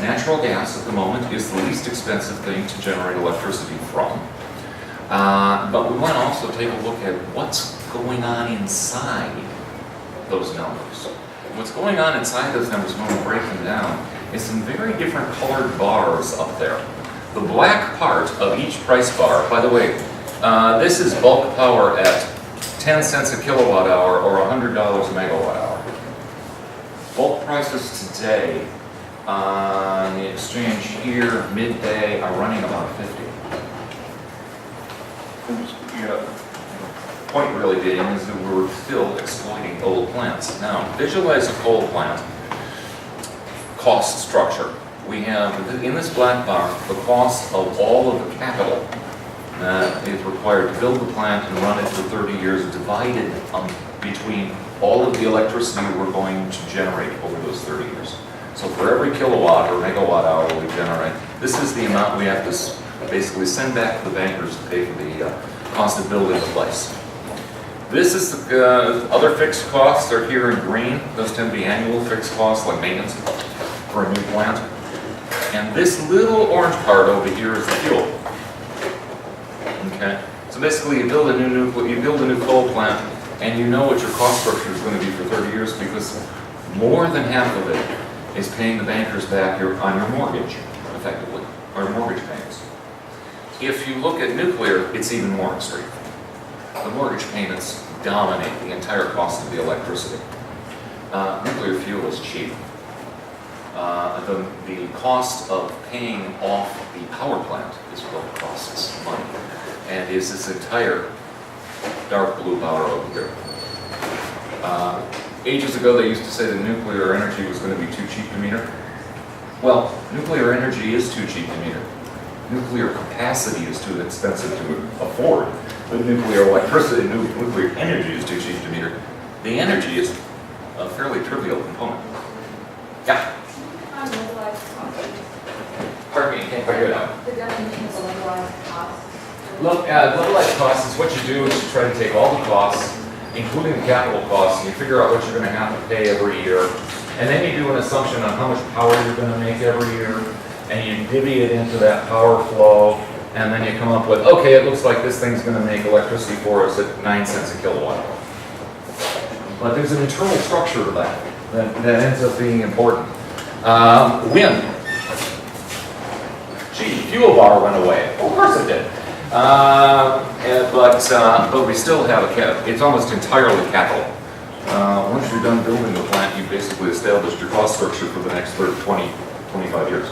natural gas at the moment is the least expensive thing to generate electricity from. But we want to also take a look at what's going on inside those numbers. What's going on inside those numbers when we break them down is some very different colored bars up there. The black part of each price bar, by the way, this is bulk power at 10 cents a kilowatt hour or $100 a megawatt hour. Bulk prices today on the exchange here, midday, are running about 50. The point really being is that we're still exploiting old plants. Now, visualize a coal plant cost structure. We have, in this black bar, the cost of all of the capital that is required to build the plant and run it for 30 years, divided between all of the electricity we're going to generate over those 30 years. So for every kilowatt or megawatt hour we generate, this is the amount we have to basically send back to the bankers to pay for the cost of building the place. This is the other fixed costs are here in green. Those tend to be annual fixed costs like maintenance for a new plant. And this little orange part over here is the fuel. Okay, so basically you build a new coal plant, and you know what your cost structure is going to be for 30 years because more than half of it is paying the bankers back on your mortgage, effectively, or mortgage payments. If you look at nuclear, it's even more extreme. The mortgage payments dominate the entire cost of the electricity. Nuclear fuel is cheap. The cost of paying off the power plant is what costs money, and is this entire dark blue bar over here. Ages ago, they used to say that nuclear energy was going to be too cheap to meter. Well, nuclear energy is too cheap to meter. Nuclear capacity is too expensive to afford. But nuclear electricity, nuclear energy is too cheap to meter. The energy is a fairly trivial component. Yeah? Pardon me, I can't quite hear that. The definition of levelized cost. Look, levelized cost is what you do is you try to take all the costs, including the capital costs, and you figure out what you're going to have to pay every year. And then you do an assumption on how much power you're going to make every year, and you divvy it into that power flow, and then you come up with, okay, it looks like this thing's going to make electricity for us at 9 cents a kilowatt hour. But there's an internal structure to that ends up being important. Wind. Gee, fuel bar went away. Of course it did. But we still have a cap. It's almost entirely capital. Once you're done building the plant, you basically established your cost structure for the next 30, 20, 25 years.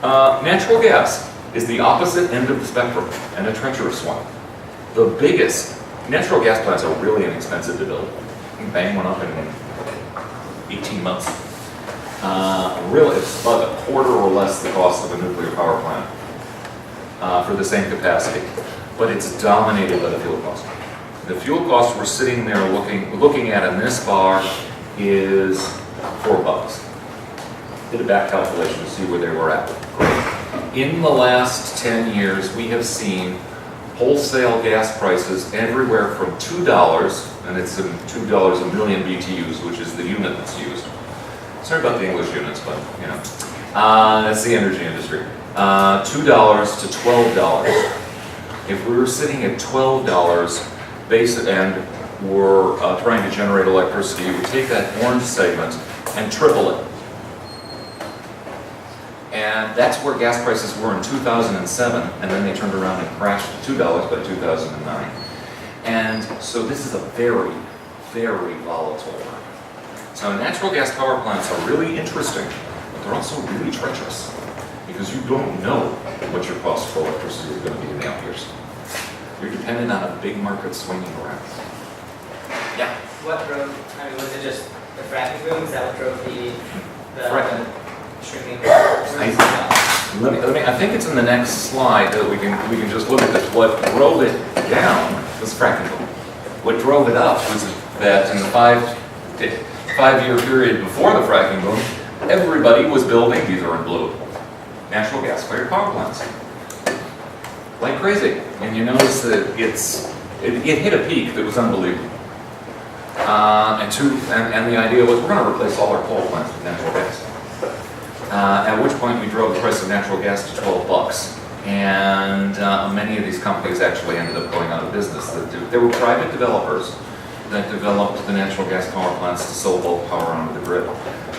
Natural gas is the opposite end of the spectrum, and a treacherous one. The biggest, natural gas plants are really inexpensive to build. You can bang one up in 18 months. Really, it's about a quarter or less the cost of a nuclear power plant for the same capacity, but it's dominated by the fuel cost. The fuel cost we're sitting there looking at in this bar is $4. Did a back calculation to see where they were at. In the last 10 years, we have seen wholesale gas prices everywhere from $2, and it's $2 a million BTUs, which is the unit that's used. Sorry about the English units, but you know, that's the energy industry. $2 to $12. If we were sitting at $12 basic and we're trying to generate electricity, we take that orange segment and triple it. And that's where gas prices were in 2007, and then they turned around and crashed to $2 by 2009. And so this is a very, very volatile market. So natural gas power plants are really interesting, but they're also really treacherous because you don't know what your cost for electricity is going to be in the out years. You're dependent on a big market swinging around. Yeah? What drove, I mean, was it just the fracking boom? Is that what drove the Fracking. shrinking? I think it's in the next slide that we can just look at this. What drove it down was fracking boom. What drove it up was that in the five-year period before the fracking boom, everybody was building, these are in blue, natural gas-fired power plants. Like crazy. And you notice that it hit a peak that was unbelievable. And the idea was we're going to replace all our coal plants with natural gas. At which point we drove the price of natural gas to $12. And many of these companies actually ended up going out of business. There were private developers that developed the natural gas power plants to sell bulk power onto the grid.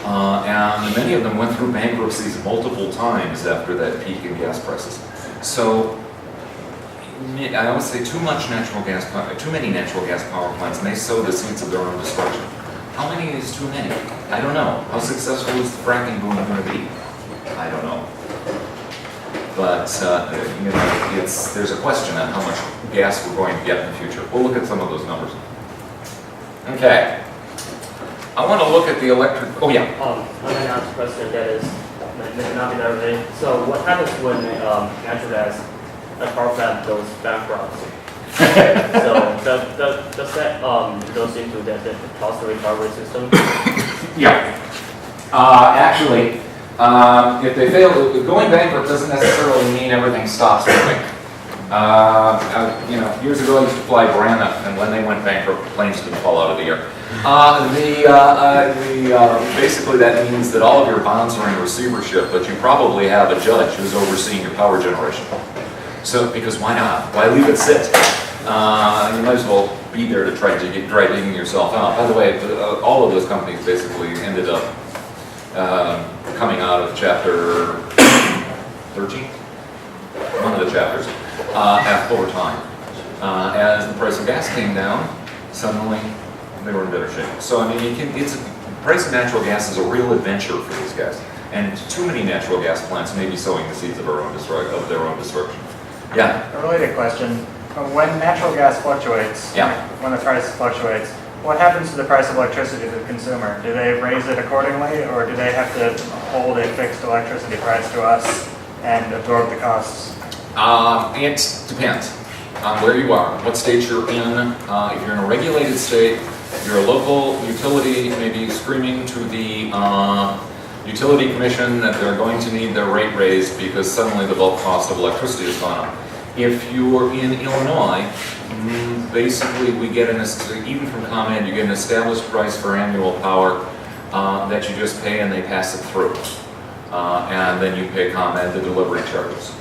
And many of them went through bankruptcies multiple times after that peak in gas prices. So I always say too many natural gas power plants, and they sow the seeds of their own destruction. How many is too many? I don't know. How successful is the fracking boom going to be? I don't know. But you know, there's a question on how much gas we're going to get in the future. We'll look at some of those numbers. Okay. I want to look at the electric. Oh yeah. Let me ask a question that is maybe not in everything. So what happens when natural gas power plant goes bankrupt? So does that goes into the cost recovery system? Yeah. Actually, if they fail, going bankrupt doesn't necessarily mean everything stops moving. You know, years ago I used to fly Brana, and when they went bankrupt, planes didn't fall out of the air. Basically that means that all of your bonds are in receivership, but you probably have a judge who's overseeing your power generation. So, because why not? Why leave it sit? You might as well be there to try to get driving yourself out. By the way, all of those companies basically ended up coming out of chapter 13, one of the chapters, over time. As the price of gas came down, suddenly they were in better shape. So I mean, the price of natural gas is a real adventure for these guys. And too many natural gas plants may be sowing the seeds of their own destruction. Yeah? A related question. When natural gas fluctuates, Yeah. when the price fluctuates, what happens to the price of electricity to the consumer? Do they raise it accordingly, or do they have to hold a fixed electricity price to us and absorb the costs? It depends on where you are, what state you're in. If you're in a regulated state, your local utility may be screaming to the utility commission that they're going to need their rate raised because suddenly the bulk cost of electricity has gone up. If you're in Illinois, basically we get even from ComEd, you get an established price for annual power that you just pay and they pass it through. And then you pay ComEd the delivery charges.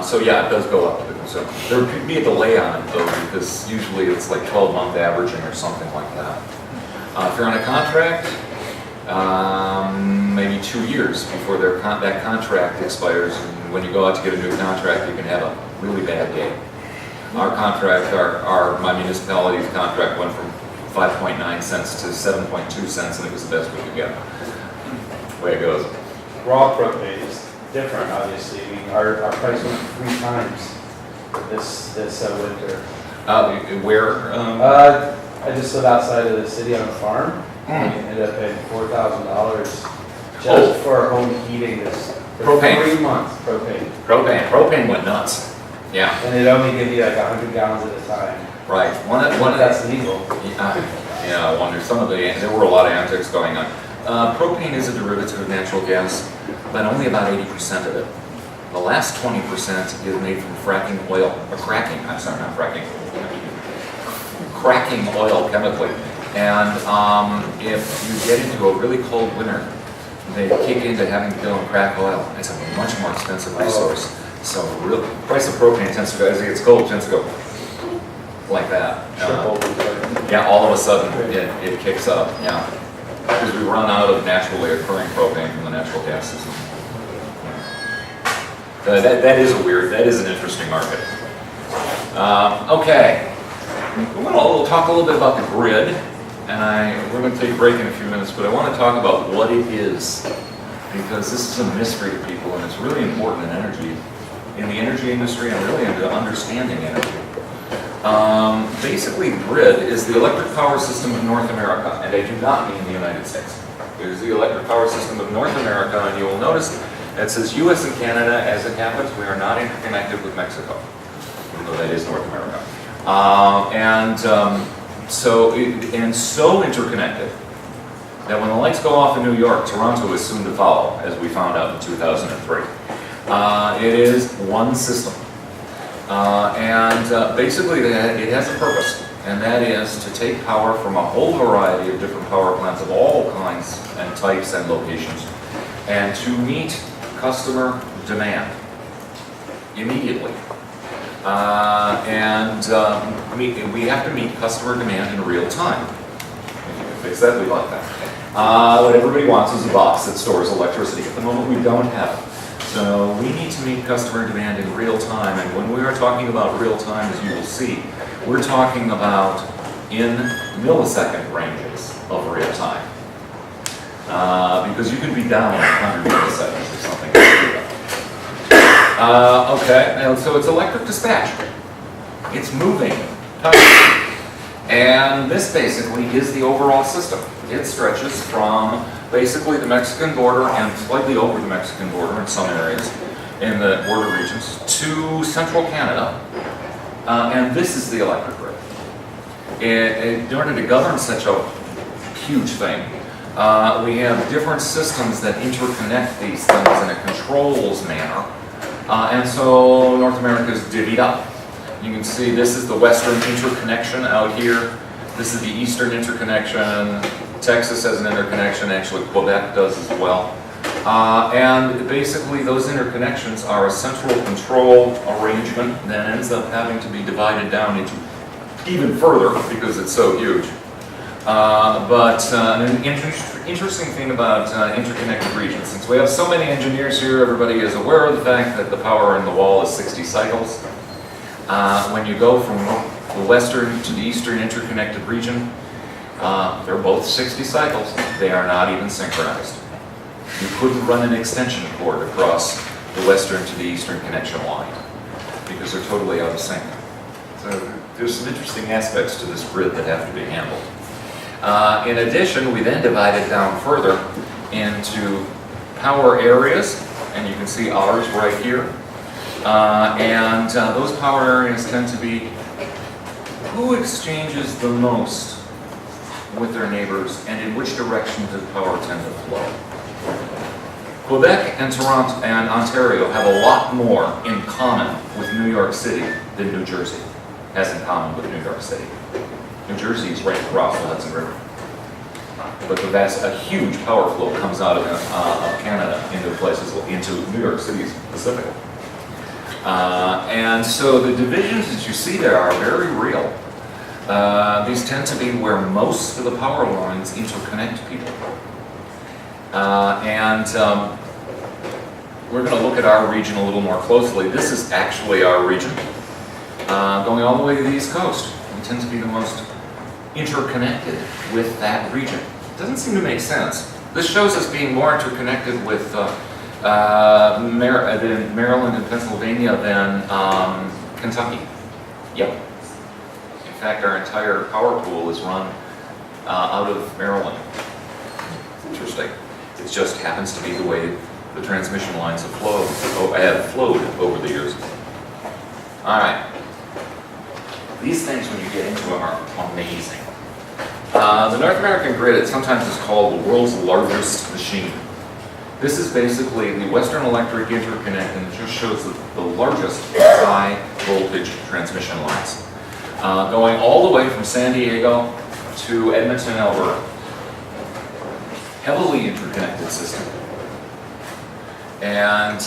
So yeah, it does go up to the consumer. There could be a delay on it though, because usually it's like 12-month averaging or something like that. If you're on a contract, maybe 2 years before that contract expires. And when you go out to get a new contract, you can have a really bad day. Our contract, my municipality's contract went from 5.9 cents to 7.2 cents, and it was the best we could get. Way it goes. Raw propane is different, obviously. I mean, our price went 3 times this winter. Where? I just live outside of the city on a farm. And we ended up paying $4,000 Just for home heating this. For Propane. 3 months, propane. Propane went nuts. Yeah, And it only give you like 100 gallons at a time. right. One of That's legal. yeah, I wonder, there were a lot of antics going on. Propane is a derivative of natural gas, but only about 80% of it. The last 20% is made from fracking oil, or cracking, I'm sorry, not fracking, cracking oil chemically. And if you get into a really cold winter, they kick into having to go and crack oil. It's a much more expensive resource. So the real price of propane tends to go, as it gets cold, tends to go like that. Yeah, all of a sudden it kicks up, yeah. Because we run out of naturally occurring propane from the natural gas system. That is an interesting market. Okay, we'll talk a little bit about the grid, and we're going to take a break in a few minutes, but I want to talk about what it is, because this is a mystery to people, and it's really important in the energy industry, and really into understanding energy. Basically, grid is the electric power system of North America, and I do not mean the United States. It is the electric power system of North America, and you will notice it says U.S. and Canada. As it happens, we are not interconnected with Mexico, even though that is North America. So interconnected that when the lights go off in New York, Toronto is soon to follow, as we found out in 2003. It is one system. Basically it has a purpose, and that is to take power from a whole variety of different power plants of all kinds and types and locations, and to meet customer demand immediately. We have to meet customer demand in real time. If you can fix that, we like that. What everybody wants is a box that stores electricity. At the moment, we don't have it. So we need to meet customer demand in real time, and when we are talking about real time, as you will see, we're talking about in millisecond ranges of real time. Because you could be down 100 milliseconds or something. Okay, and so it's electric dispatch. It's moving. And this basically is the overall system. It stretches from basically the Mexican border and slightly over the Mexican border in some areas in the border regions to central Canada. And this is the electric grid. In order to govern such a huge thing, we have different systems that interconnect these things in a controls manner. And so North America is divvied up. You can see this is the western interconnection out here. This is the eastern interconnection. Texas has an interconnection, actually Quebec does as well. And basically those interconnections are a central control arrangement that ends up having to be divided down into even further because it's so huge. An interesting thing about interconnected regions, since we have so many engineers here, everybody is aware of the fact that the power in the wall is 60 cycles. When you go from the western to the eastern interconnected region, they're both 60 cycles. They are not even synchronized. You couldn't run an extension cord across the western to the eastern connection line because they're totally out of sync. So there's some interesting aspects to this grid that have to be handled. In addition, we then divide it down further into power areas, and you can see ours right here. Those power areas tend to be who exchanges the most with their neighbors and in which direction does power tend to flow. Quebec and Toronto and Ontario have a lot more in common with New York City than New Jersey has in common with New York City. New Jersey is right across the Hudson River. But a huge power flow comes out of Canada into places, into New York City specifically. And so the divisions that you see there are very real. These tend to be where most of the power lines interconnect people. We're going to look at our region a little more closely. This is actually our region, going all the way to the East Coast. We tend to be the most interconnected with that region. It doesn't seem to make sense. This shows us being more interconnected with Maryland and Pennsylvania than Kentucky. Yep. In fact, our entire power pool is run out of Maryland. Interesting. It just happens to be the way the transmission lines have flowed over the years. All right. These things, when you get into them, are amazing. The North American grid, sometimes is called the world's largest machine. This is basically the Western Electric Interconnect, and it just shows the largest high voltage transmission lines. Going all the way from San Diego to Edmonton, Alberta. Heavily interconnected system. And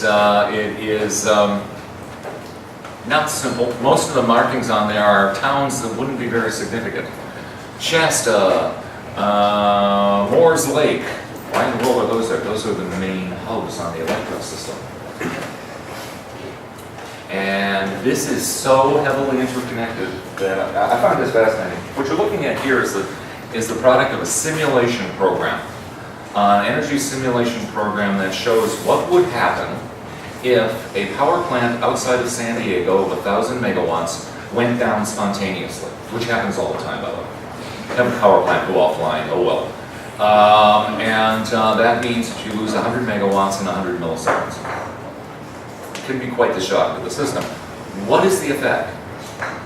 it is not simple. Most of the markings on there are towns that wouldn't be very significant. Shasta, Moores Lake. Why in the world are those there? Those are the main hubs on the electric system. And this is so heavily interconnected that I find this fascinating. What you're looking at here is the product of a simulation program, an energy simulation program that shows what would happen if a power plant outside of San Diego of 1,000 megawatts went down spontaneously, which happens all the time, by the way. Have a power plant go offline, oh well. That means that you lose 100 megawatts in 100 milliseconds. It can be quite the shock to the system. What is the effect?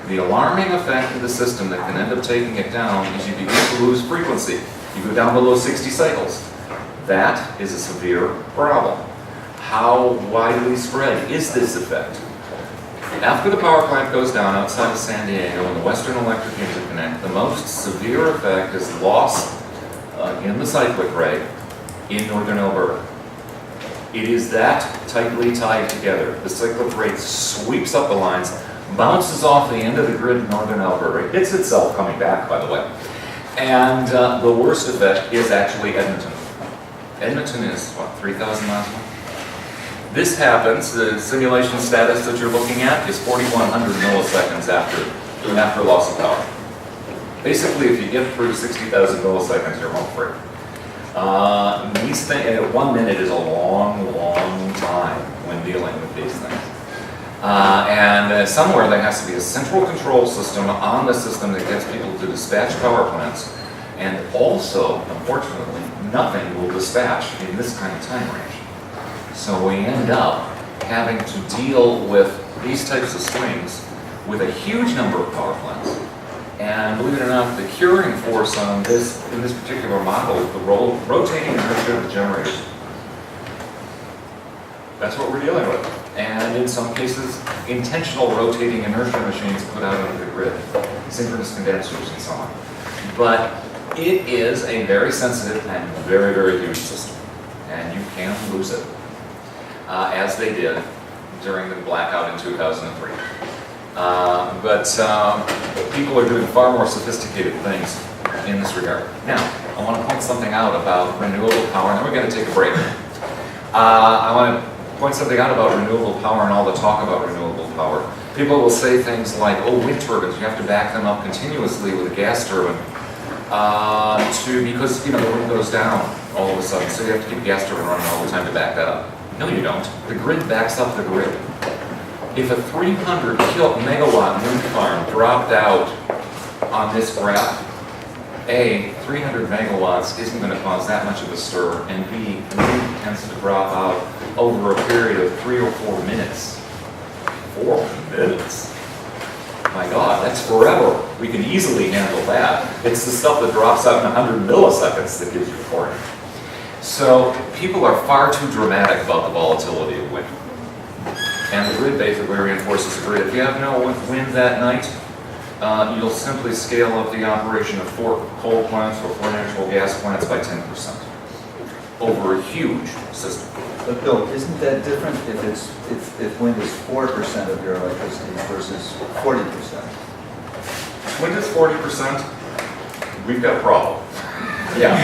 The alarming effect of the system that can end up taking it down is you begin to lose frequency. You go down below 60 cycles. That is a severe problem. How widely spread is this effect? After the power plant goes down outside of San Diego in the Western Electric Interconnect, the most severe effect is loss in the cyclic rate in northern Alberta. It is that tightly tied together. The cyclic rate sweeps up the lines, bounces off the end of the grid in northern Alberta. It hits itself coming back, by the way. And the worst effect is actually Edmonton. Edmonton is, what, 3,000 miles away? This happens, the simulation status that you're looking at is 4,100 milliseconds after loss of power. Basically, if you get through 60,000 milliseconds, you're home free. These things, and 1 minute is a long, long time when dealing with these things. Somewhere there has to be a central control system on the system that gets people to dispatch power plants. And also, unfortunately, nothing will dispatch in this kind of time range. So we end up having to deal with these types of swings with a huge number of power plants. And believe it or not, the curing force on this, in this particular model, is the rotating inertia of the generators. That's what we're dealing with. And in some cases, intentional rotating inertia machines put out onto the grid, synchronous condensers and so on. But it is a very sensitive and very, very huge system. And you can lose it, as they did during the blackout in 2003. People are doing far more sophisticated things in this regard. Now, I want to point something out about renewable power, and then we're going to take a break. I want to point something out about renewable power and all the talk about renewable power. People will say things like, oh, wind turbines, you have to back them up continuously with a gas turbine because the wind goes down all of a sudden, so you have to keep a gas turbine running all the time to back that up. No, you don't. The grid backs up the grid. If a 300 megawatt wind farm dropped out on this graph, A, 300 megawatts isn't going to cause that much of a stir, and B, the wind tends to drop out over a period of 3 or 4 minutes. 4 minutes? My God, that's forever. We can easily handle that. It's the stuff that drops out in 100 milliseconds that gives you 40. So people are far too dramatic about the volatility of wind. And the grid basically reinforces the grid. If you have no wind that night, you'll simply scale up the operation of 4 coal plants or 4 natural gas plants by 10% over a huge system. But Bill, isn't that different if wind is 4% of your electricity versus 40%? Wind is 40%, we've got a problem. Yeah,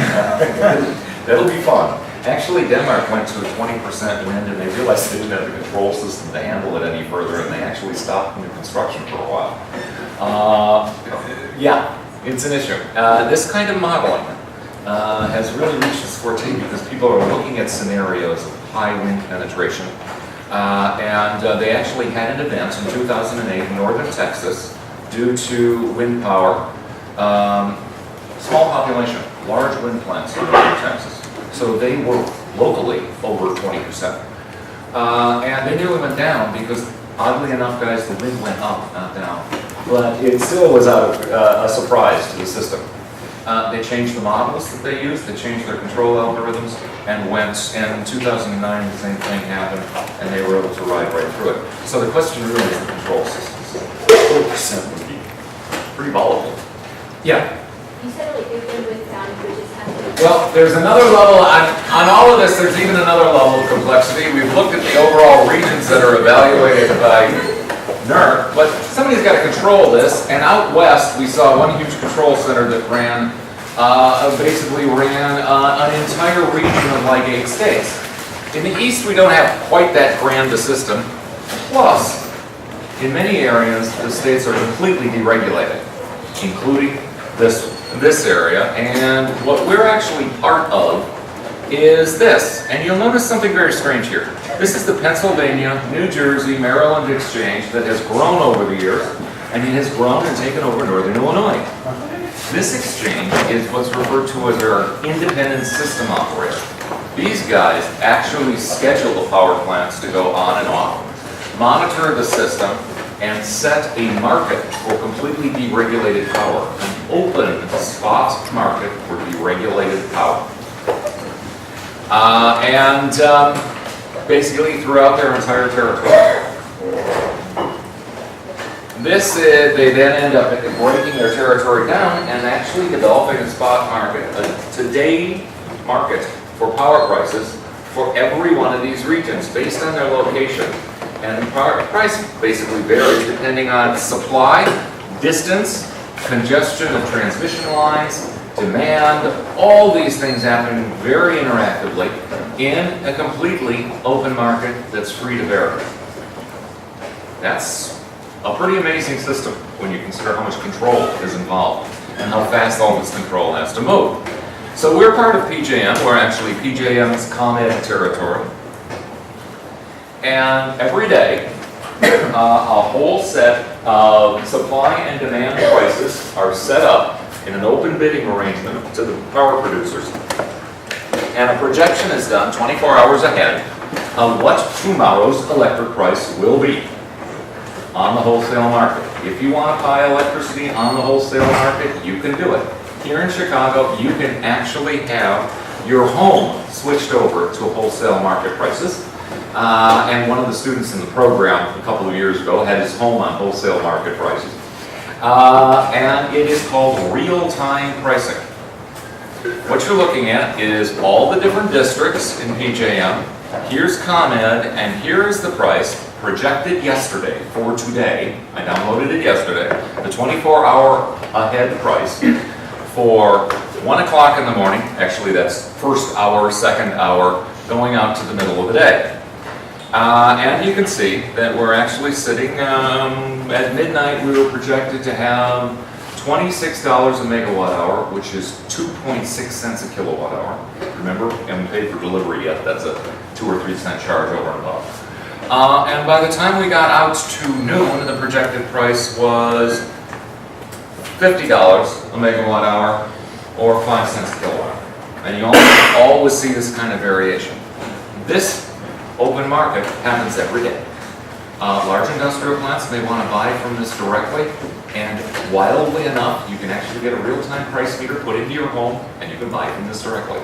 that'll be fun. Actually, Denmark went to a 20% wind, and they realized they didn't have the control system to handle it any further, and they actually stopped new construction for a while. Yeah, it's an issue. This kind of modeling has really reached its forte because people are looking at scenarios of high wind penetration. They actually had an event in 2008 in northern Texas due to wind power. Small population, large wind plants in northern Texas. So they were locally over 20%. And they nearly went down because, oddly enough, guys, the wind went up, not down. But it still was a surprise to the system. They changed the models that they used, they changed their control algorithms, and in 2009 the same thing happened, and they were able to ride right through it. So the question really is the control systems. 4% would be pretty volatile. Yeah. You said like if it was down, we just have to. Well, there's another level, on all of this, there's even another level of complexity. We've looked at the overall regions that are evaluated by NERC, but somebody's got to control this, and out west, we saw one huge control center that basically ran an entire region of like 8 states. In the east, we don't have quite that grand a system. Plus, in many areas, the states are completely deregulated, including this area, and what we're actually part of is this, and you'll notice something very strange here. This is the Pennsylvania, New Jersey, Maryland exchange that has grown over the years, and it has grown and taken over Northern Illinois. This exchange is what's referred to as our independent system operator. These guys actually schedule the power plants to go on and off, monitor the system, and set a market for completely deregulated power, an open spot market for deregulated power. Basically throughout their entire territory. They then end up breaking their territory down and actually developing a spot market, a today market for power prices for every one of these regions based on their location. And the price basically varies depending on supply, distance, congestion of transmission lines, demand. All these things happen very interactively in a completely open market that's free to vary. That's a pretty amazing system when you consider how much control is involved and how fast all this control has to move. So we're part of PJM. We're actually PJM's ComEd territory. And every day, a whole set of supply and demand prices are set up in an open bidding arrangement to the power producers. And a projection is done 24 hours ahead of what tomorrow's electric price will be on the wholesale market. If you want to buy electricity on the wholesale market, you can do it. Here in Chicago, you can actually have your home switched over to wholesale market prices. And one of the students in the program a couple of years ago had his home on wholesale market prices. And it is called real-time pricing. What you're looking at is all the different districts in PJM. Here's ComEd, and here's the price projected yesterday for today. I downloaded it yesterday. The 24-hour ahead price for 1 o'clock in the morning. Actually, that's first hour, second hour, going out to the middle of the day. And you can see that we're actually sitting, at midnight we were projected to have $26 a megawatt hour, which is 2.6 cents a kilowatt hour. Remember, we haven't paid for delivery yet. That's a 2 or 3 cent charge over and above. And by the time we got out to noon, the projected price was $50 a megawatt hour or 5 cents a kilowatt hour. And you always see this kind of variation. This open market happens every day. Large industrial plants, they want to buy from this directly, and wildly enough, you can actually get a real-time price meter put into your home, and you can buy from this directly.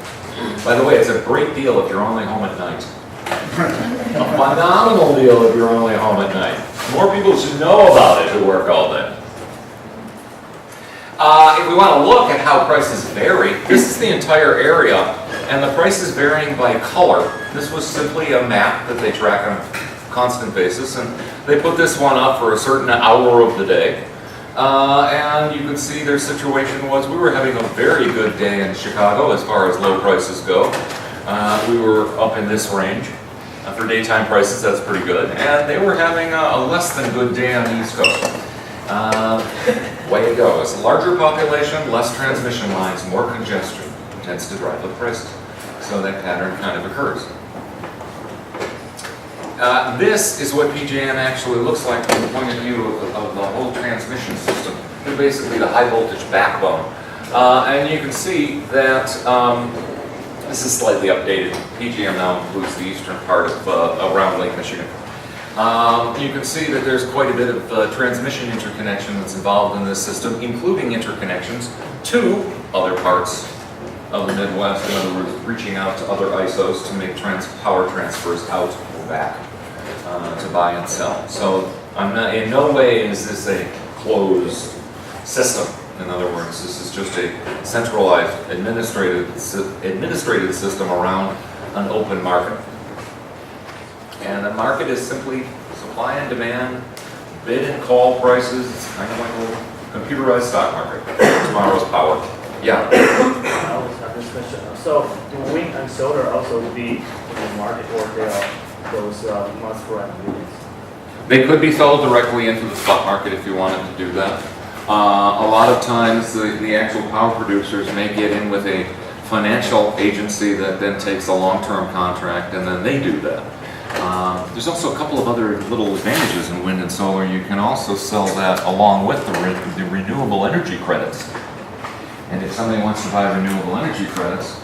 By the way, it's a great deal if you're only home at night. A phenomenal deal if you're only home at night. More people should know about it who work all day. If we want to look at how prices vary, this is the entire area, and the price is varying by color. This was simply a map that they track on a constant basis, and they put this one up for a certain hour of the day. And you can see their situation was we were having a very good day in Chicago as far as low prices go. We were up in this range. For daytime prices, that's pretty good. And they were having a less than good day on the East Coast. Way to go. It's a larger population, less transmission lines, more congestion. It tends to drive up prices. So that pattern kind of occurs. This is what PJM actually looks like from the point of view of the whole transmission system. They're basically the high voltage backbone. And you can see that This is slightly updated. PJM now includes the eastern part of around Lake Michigan. You can see that there's quite a bit of transmission interconnection that's involved in this system, including interconnections to other parts of the Midwest, in other words, reaching out to other ISOs to make power transfers out or back to buy and sell. So I'm not, in no way is this a closed system. In other words, this is just a centralized administrative system around an open market. And the market is simply supply and demand, bid and call prices. It's kind of like a little computerized stock market. Tomorrow's power. Yeah. I always have this question. So, do wind and solar also be in the market, or they are those must-run units? They could be sold directly into the spot market if you wanted to do that. A lot of times, the actual power producers may get in with a financial agency that then takes a long-term contract, and then they do that. There's also a couple of other little advantages in wind and solar. You can also sell that along with the renewable energy credits. And if somebody wants to buy renewable energy credits,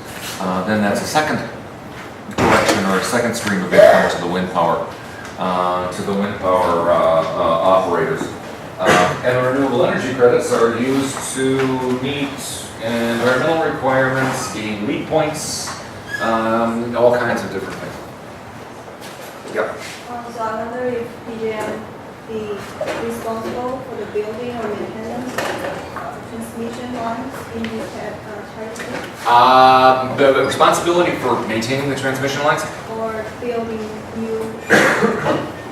then that's a second direction or a second stream of income to the wind power operators. And the renewable energy credits are used to meet environmental requirements, gain lead points, all kinds of different things. Yeah. So I wonder if PJM is responsible for the building or maintenance of the transmission lines in this territory? The responsibility for maintaining the transmission lines? Or building new?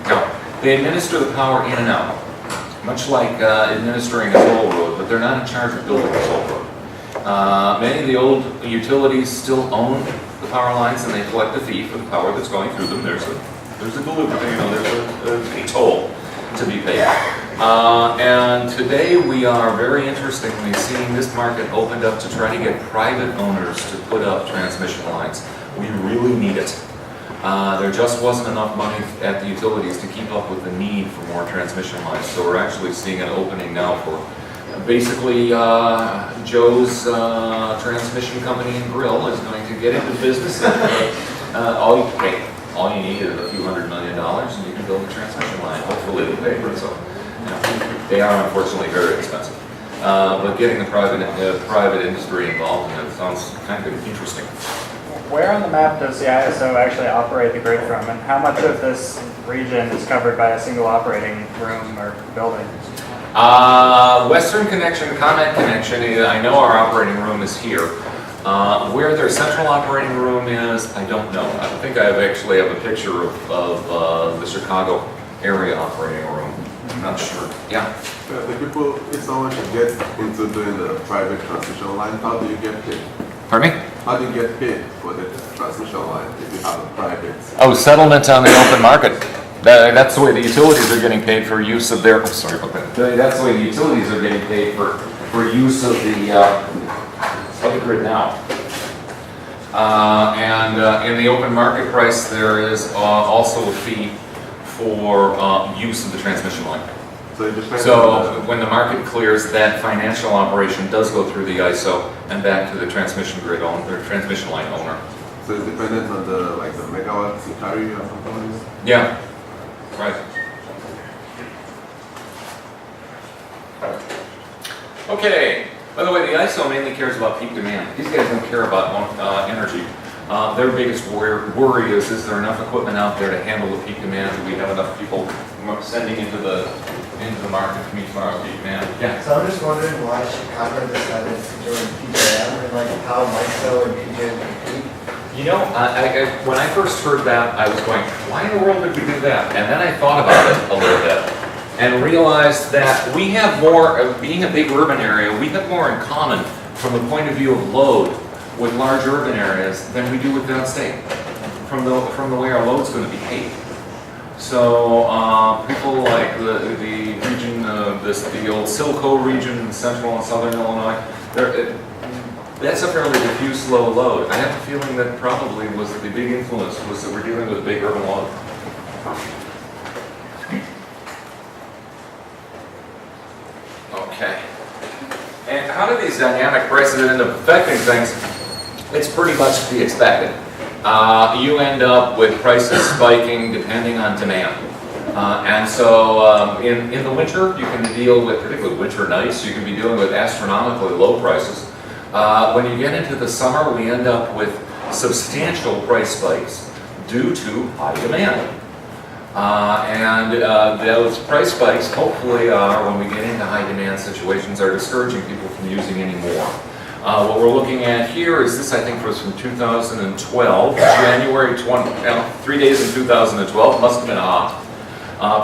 No. They administer the power in and out, much like administering a toll road, but they're not in charge of building a toll road. Many of the old utilities still own the power lines, and they collect a fee for the power that's going through them. There's a there's a toll to be paid. And today we are very interestingly seeing this market opened up to try to get private owners to put up transmission lines. We really need it. There just wasn't enough money at the utilities to keep up with the need for more transmission lines. So we're actually seeing an opening now for basically Joe's transmission company and grill is going to get into business. All you need is a few $100 million and you can build a transmission line. Hopefully they'll pay for it. So, they are unfortunately very expensive. But getting the private industry involved in it sounds kind of interesting. Where on the map does the ISO actually operate the grid from, and how much of this region is covered by a single operating room or building? Western connection, comment connection, I know our operating room is here. Where their central operating room is, I don't know. I think I actually have a picture of the Chicago area operating room. I'm not sure. Yeah? The people, if someone should get into doing the private transmission line, how do you get paid? Pardon me? How do you get paid for the transmission line if you have a private? Oh, settlement on the open market. That's the way the utilities are getting paid for use of their, sorry about that. That's the way the utilities are getting paid for use of the grid now. And in the open market price, there is also a fee for use of the transmission line. So when the market clears, that financial operation does go through the ISO and back to the transmission grid owner, or transmission line owner. So it's dependent on the megawatts you carry or something like that? Yeah, right. Okay. By the way, the ISO mainly cares about peak demand. These guys don't care about energy. Their biggest worry is there enough equipment out there to handle the peak demand? Do we have enough people sending into the market to meet tomorrow's peak demand? Yeah. So I'm just wondering why Chicago decided to join PJM and like how MISO and PJM compete. You know, when I first heard that, I was going, why in the world did we do that? And then I thought about it a little bit and realized that we have more, being a big urban area, we have more in common from the point of view of load with large urban areas than we do with downstate, from the way our load's going to be paid. So people like the region, the old Silco region in central and southern Illinois, that's a fairly diffuse low load. I have a feeling that probably was the big influence was that we're dealing with a big urban load. Okay. And how do these dynamic prices end up affecting things? it's pretty much to be expected. You end up with prices spiking depending on demand. And so in the winter, you can deal with, particularly winter nights, you can be dealing with astronomically low prices. When you get into the summer, we end up with substantial price spikes due to high demand. Those price spikes hopefully are, when we get into high demand situations, are discouraging people from using any more. What we're looking at here is this, I think, was from 2012, January 20, 3 days in 2012, must have been hot.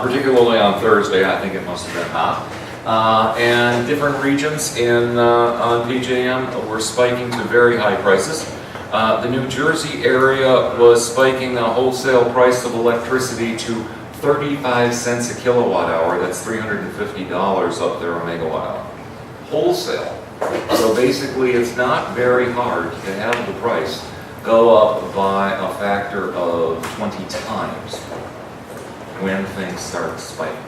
Particularly on Thursday, I think it must have been hot. And different regions on PJM were spiking to very high prices. The New Jersey area was spiking the wholesale price of electricity to 35 cents a kilowatt hour. That's $350 up there a megawatt hour. Wholesale. So basically, it's not very hard to have the price go up by a factor of 20 times when things start spiking.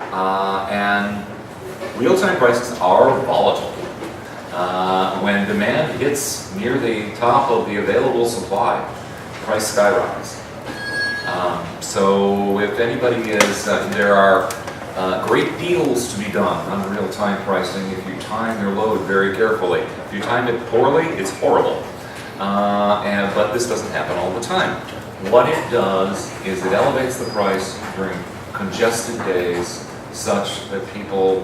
And real-time prices are volatile. When demand hits near the top of the available supply, price skyrockets. So if anybody is, there are great deals to be done on real-time pricing if you time your load very carefully. If you time it poorly, it's horrible. But this doesn't happen all the time. What it does is it elevates the price during congested days such that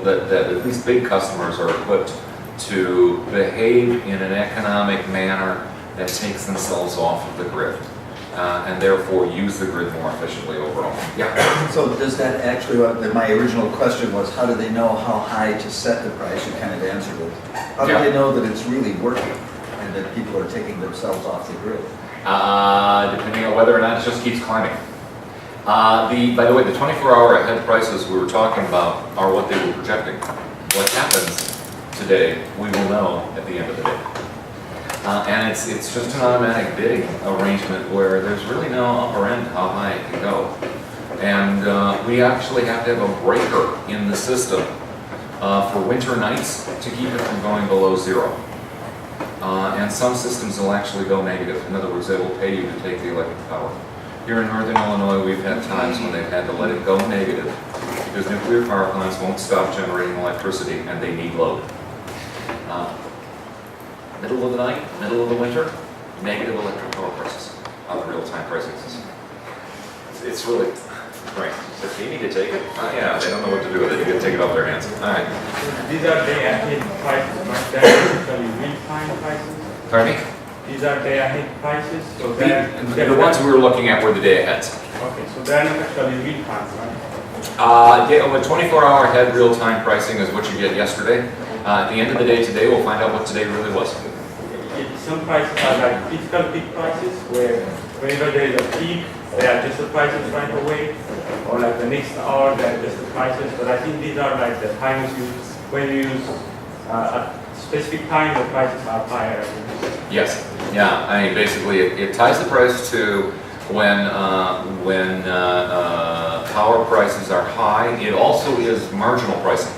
that at least big customers are equipped to behave in an economic manner that takes themselves off of the grid and therefore use the grid more efficiently overall. Yeah. So does that actually, my original question was, how do they know how high to set the price? You kind of answered it. How do they know that it's really working and that people are taking themselves off the grid? Depending on whether or not it just keeps climbing. By the way, the 24-hour ahead prices we were talking about are what they were projecting. What happens today, we will know at the end of the day. And it's just an automatic bidding arrangement where there's really no upper end how high it can go. And we actually have to have a breaker in the system for winter nights to keep it from going below zero. And some systems will actually go negative. In other words, they will pay you to take the electric power. Here in Northern Illinois, we've had times when they've had to let it go negative because nuclear power plants won't stop generating electricity and they need load. Middle of the night, middle of the winter, negative electric power prices on the real-time pricing system. It's really great. So if you need to take it, yeah, they don't know what to do with it. You can take it off their hands. All right. These are day-ahead prices, not actually real-time prices? Pardon me? These are day-ahead prices? So the ones we were looking at were the day-aheads. Okay, so they're not actually real-time, right? With 24-hour ahead real-time pricing is what you get yesterday. At the end of the day today, we'll find out what today really was. Some prices are like physical peak prices, where whenever there is a peak, they adjust the prices right away, or like the next hour, they adjust the prices. But I think these are like the times when you use a specific time, the prices are higher. Yes. Yeah. I mean, basically, it ties the price to when power prices are high. It also is marginal pricing.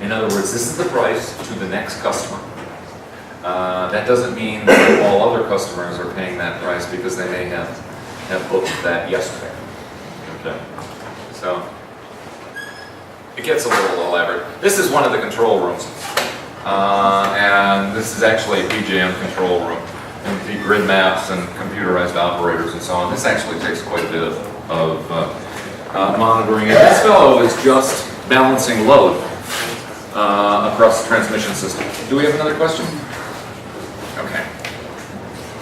In other words, this is the price to the next customer. That doesn't mean that all other customers are paying that price because they may have booked that yesterday. Okay. So it gets a little elaborate. This is one of the control rooms. And this is actually a PJM control room. You can see grid maps and computerized operators and so on. This actually takes quite a bit of monitoring. And this fellow is just balancing load across the transmission system. Do we have another question? Okay.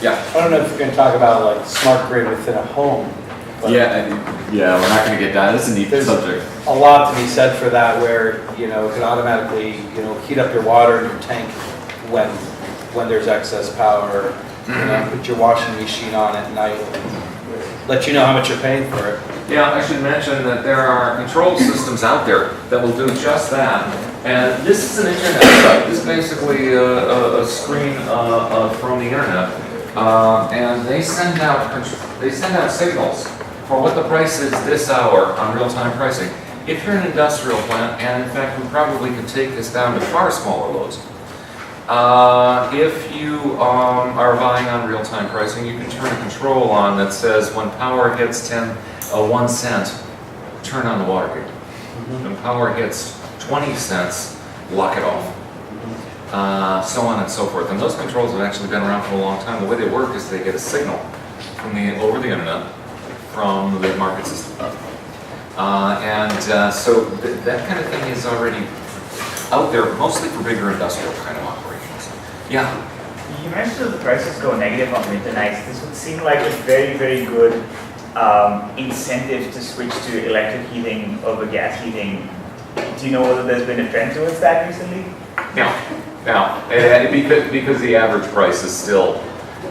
Yeah. I don't know if you're going to talk about like smart grid within a home. Yeah, we're not going to get down. This is a neat subject. A lot to be said for that, where it can automatically heat up your water in your tank when there's excess power. Put your washing machine on at night. Let you know how much you're paying for it. Yeah, I should mention that there are control systems out there that will do just that. And this is an internet site. This is basically a screen from the internet, and they send out signals for what the price is this hour on real-time pricing. If you're an industrial plant, and in fact we probably could take this down to far smaller loads. If you are buying on real-time pricing, you can turn a control on that says when power hits 1 cent, turn on the water heater. When power hits 20 cents, lock it off. So on and so forth. And those controls have actually been around for a long time. The way they work is they get a signal from over the internet from the market system. So that kind of thing is already out there, mostly for bigger industrial kind of operations. Yeah? You mentioned that the prices go negative on winter nights. This would seem like a very, very good incentive to switch to electric heating over gas heating. Do you know whether there's been a trend towards that recently? No. Because the average price is still,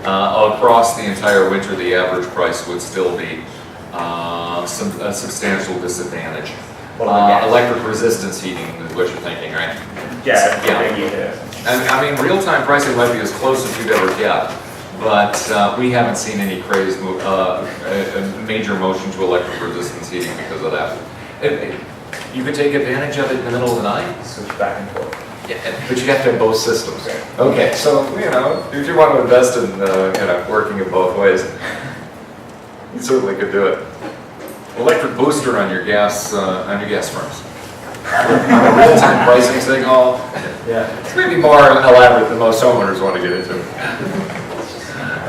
across the entire winter, the average price would still be a substantial disadvantage. Electric resistance heating is what you're thinking, right? Yeah. I mean, real-time pricing might be as close as you'd ever get, but we haven't seen any craze a major motion to electric resistance heating because of that. You could take advantage of it in the middle of the night. Switch back and forth. Yeah, but you have to have both systems. Okay, so if you want to invest in working it both ways, you certainly could do it. Electric booster on your gas furnace. Real-time pricing signal. Yeah. It's maybe more elaborate than most homeowners want to get into.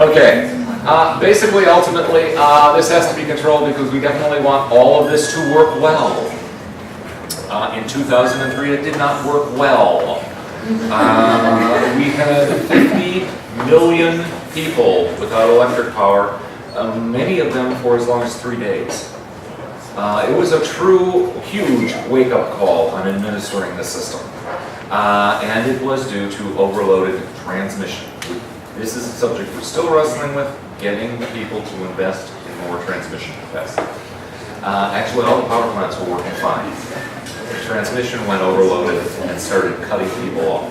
Okay. Basically, ultimately, this has to be controlled because we definitely want all of this to work well. In 2003, it did not work well. We had 50 million people without electric power, many of them for as long as 3 days. It was a true, huge wake-up call on administering the system. And it was due to overloaded transmission. This is a subject we're still wrestling with, getting people to invest in more transmission capacity. Actually, all the power plants were working fine. The transmission went overloaded and started cutting people off.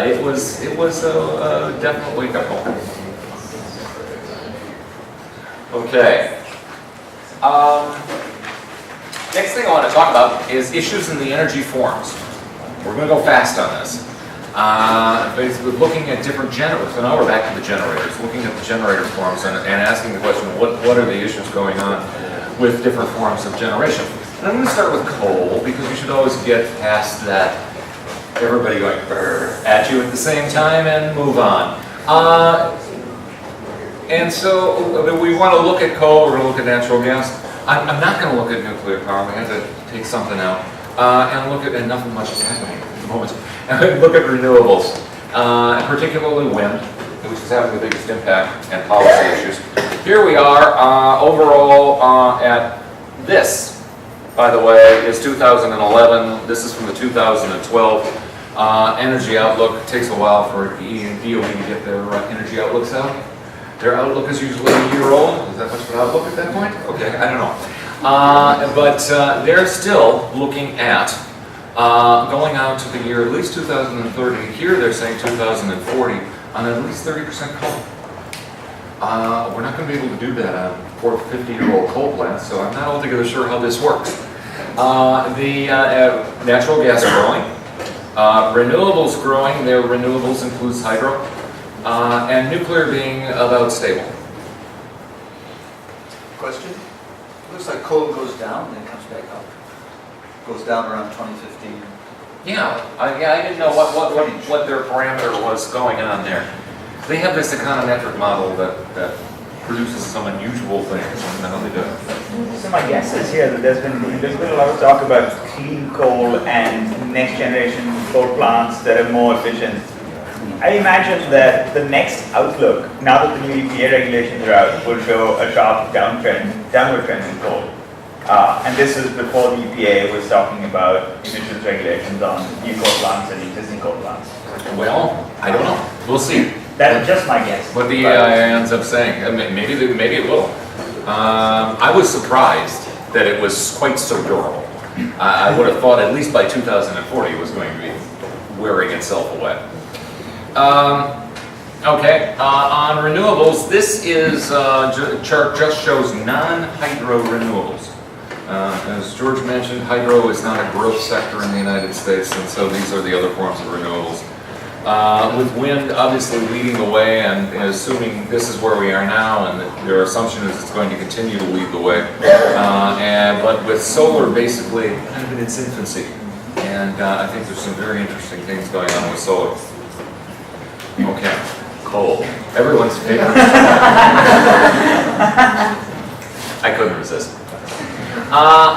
It was a definite wake-up call. Okay. Next thing I want to talk about is issues in the energy forms. We're going to go fast on this. Basically looking at different generators. So now we're back to the generators, looking at the generator forms and asking the question, what are the issues going on with different forms of generation? And I'm going to start with coal because we should always get past that everybody going at you at the same time and move on. And so we want to look at coal, we're going to look at natural gas. I'm not going to look at nuclear power, we have to take something out. And look at, and nothing much is happening at the moment. And look at renewables, particularly wind, which is having the biggest impact, and policy issues. Here we are, overall at this, by the way, is 2011. This is from the 2012 Energy Outlook. It takes a while for DOE to get their energy outlooks out. Their outlook is usually a year old. Is that much of an outlook at that point? Okay, I don't know. But they're still looking at going out to the year at least 2030. Here they're saying 2040 on at least 30% coal. We're not going to be able to do that on 50-year-old coal plants, so I'm not altogether sure how this works. The natural gas growing, renewables growing. Their renewables includes hydro, and nuclear being about stable. Question? Looks like coal goes down and then comes back up. Goes down around 2015. Yeah, I didn't know what their parameter was going on there. They have this econometric model that produces some unusual things. I don't know how they do it. So my guess is here that there's been a lot of talk about clean coal and next generation coal plants that are more efficient. I imagine that the next outlook, now that the new EPA regulations are out, will show a sharp downward trend in coal. And this is before the EPA was talking about emissions regulations on new coal plants and existing coal plants. Well, I don't know. We'll see. That's just my guess. What the EIA ends up saying. Maybe it will. I was surprised that it was quite so durable. I would have thought at least by 2040 it was going to be wearing itself away. Okay, on renewables, this is chart just shows non-hydro renewables. As George mentioned, hydro is not a growth sector in the United States, and so these are the other forms of renewables. With wind obviously leading the way, and assuming this is where we are now, and their assumption is it's going to continue to lead the way. But with solar basically kind of in its infancy, and I think there's some very interesting things going on with solar. Okay, coal, everyone's favorite. I couldn't resist.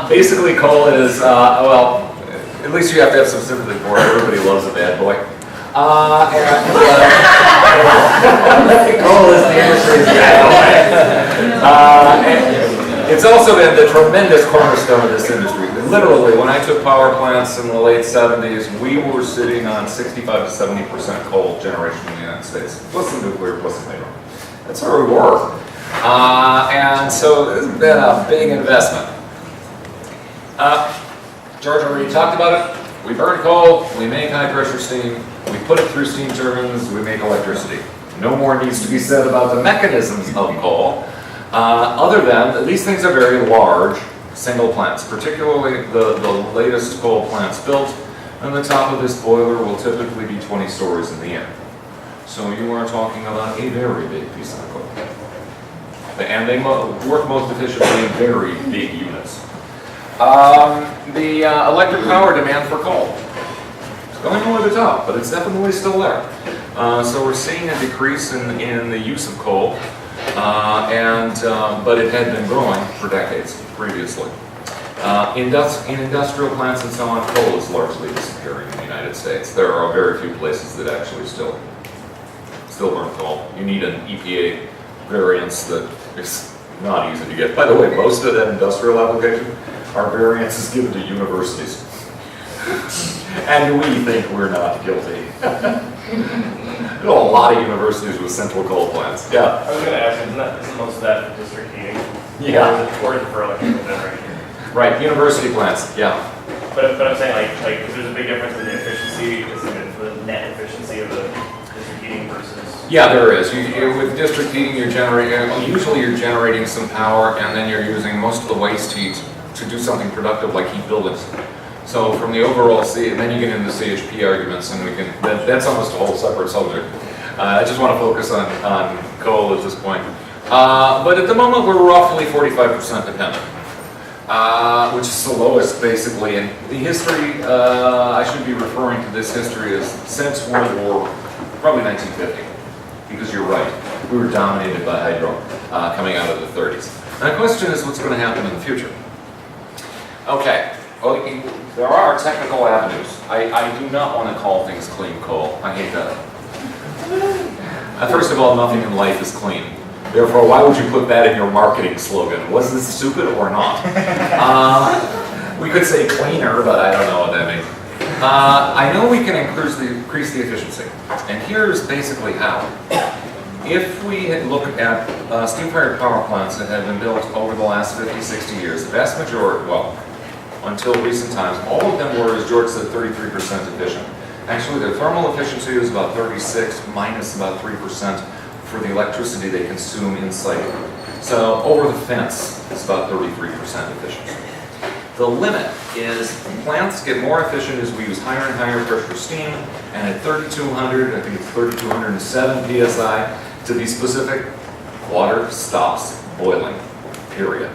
Basically, coal is, well, at least you have to have some sympathy for it. Everybody loves a bad boy. Coal is the industry's bad boy. It's also been the tremendous cornerstone of this industry. Literally, when I took power plants in the late 70s, we were sitting on 65 to 70% coal generation in the United States, plus the nuclear, plus the hydro. That's where we were. And so this has been a big investment. George already talked about it. We burn coal, we make high pressure steam, we put it through steam turbines, we make electricity. No more needs to be said about the mechanisms of coal, other than that these things are very large single plants, particularly the latest coal plants built, and the top of this boiler will typically be 20 stories in the air. So you are talking about a very big piece of equipment. And they work most efficiently in very big units. The electric power demand for coal is going over the top, but it's definitely still there. So we're seeing a decrease in the use of coal, but it had been growing for decades previously. In industrial plants and so on, coal is largely disappearing in the United States. There are very few places that actually still burn coal. You need an EPA variance that is not easy to get. By the way, most of that industrial application are variances given to universities. And we think we're not guilty. There are a lot of universities with central coal plants. Yeah? I was going to ask, isn't most of that for district heating? Yeah. Or is it for electrical generation? Right, university plants, yeah. But I'm saying, like, because there's a big difference in the efficiency, the net efficiency of the district heating versus... Yeah, there is. With district heating, usually you're generating some power, and then you're using most of the waste heat to do something productive like heat buildings. So from the overall, and then you get into CHP arguments, and that's almost a whole separate subject. I just want to focus on coal at this point. But at the moment, we're roughly 45% dependent, which is the lowest basically in the history. I should be referring to this history as since World War, probably 1950, because you're right, we were dominated by hydro coming out of the 30s. And the question is what's going to happen in the future? Okay, well, there are technical avenues. I do not want to call things clean coal. I hate that. First of all, nothing in life is clean. Therefore, why would you put that in your marketing slogan? Was this stupid or not? We could say cleaner, but I don't know what that means. I know we can increase the efficiency. And here's basically how. If we look at steam-fired power plants that have been built over the last 50, 60 years, the vast majority, well, until recent times, all of them were, as George said, 33% efficient. Actually, their thermal efficiency is about 36 minus about 3% for the electricity they consume inside. So over the fence, it's about 33% efficiency. The limit is plants get more efficient as we use higher and higher pressure steam, and at 3,200, I think it's 3,207 psi, to be specific, water stops boiling, period.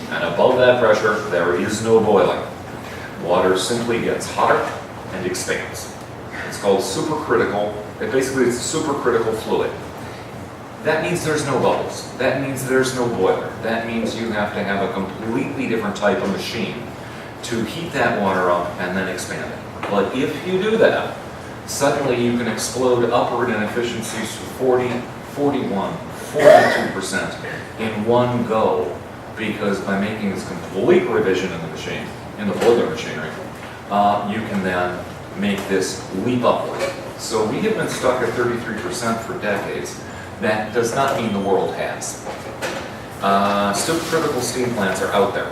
And above that pressure, there is no boiling. Water simply gets hotter and expands. It's called supercritical. Basically, it's supercritical fluid. That means there's no bubbles. That means there's no boiler. That means you have to have a completely different type of machine to heat that water up and then expand it. But if you do that, suddenly you can explode upward in efficiencies to 40, 41, 42% in one go, because by making this complete revision in the machine, in the boiler machinery, you can then make this leap upward. So we have been stuck at 33% for decades. That does not mean the world has. Supercritical steam plants are out there.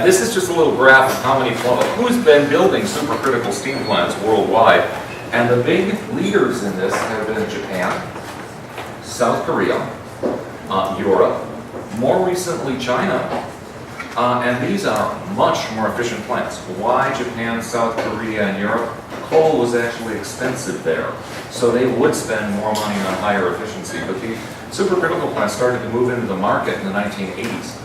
This is just a little graph of how many, who's been building supercritical steam plants worldwide. And the big leaders in this have been Japan, South Korea, Europe, more recently China, And these are much more efficient plants. Why Japan, South Korea, and Europe? Coal was actually expensive there, so they would spend more money on higher efficiency. But the supercritical plants started to move into the market in the 1980s.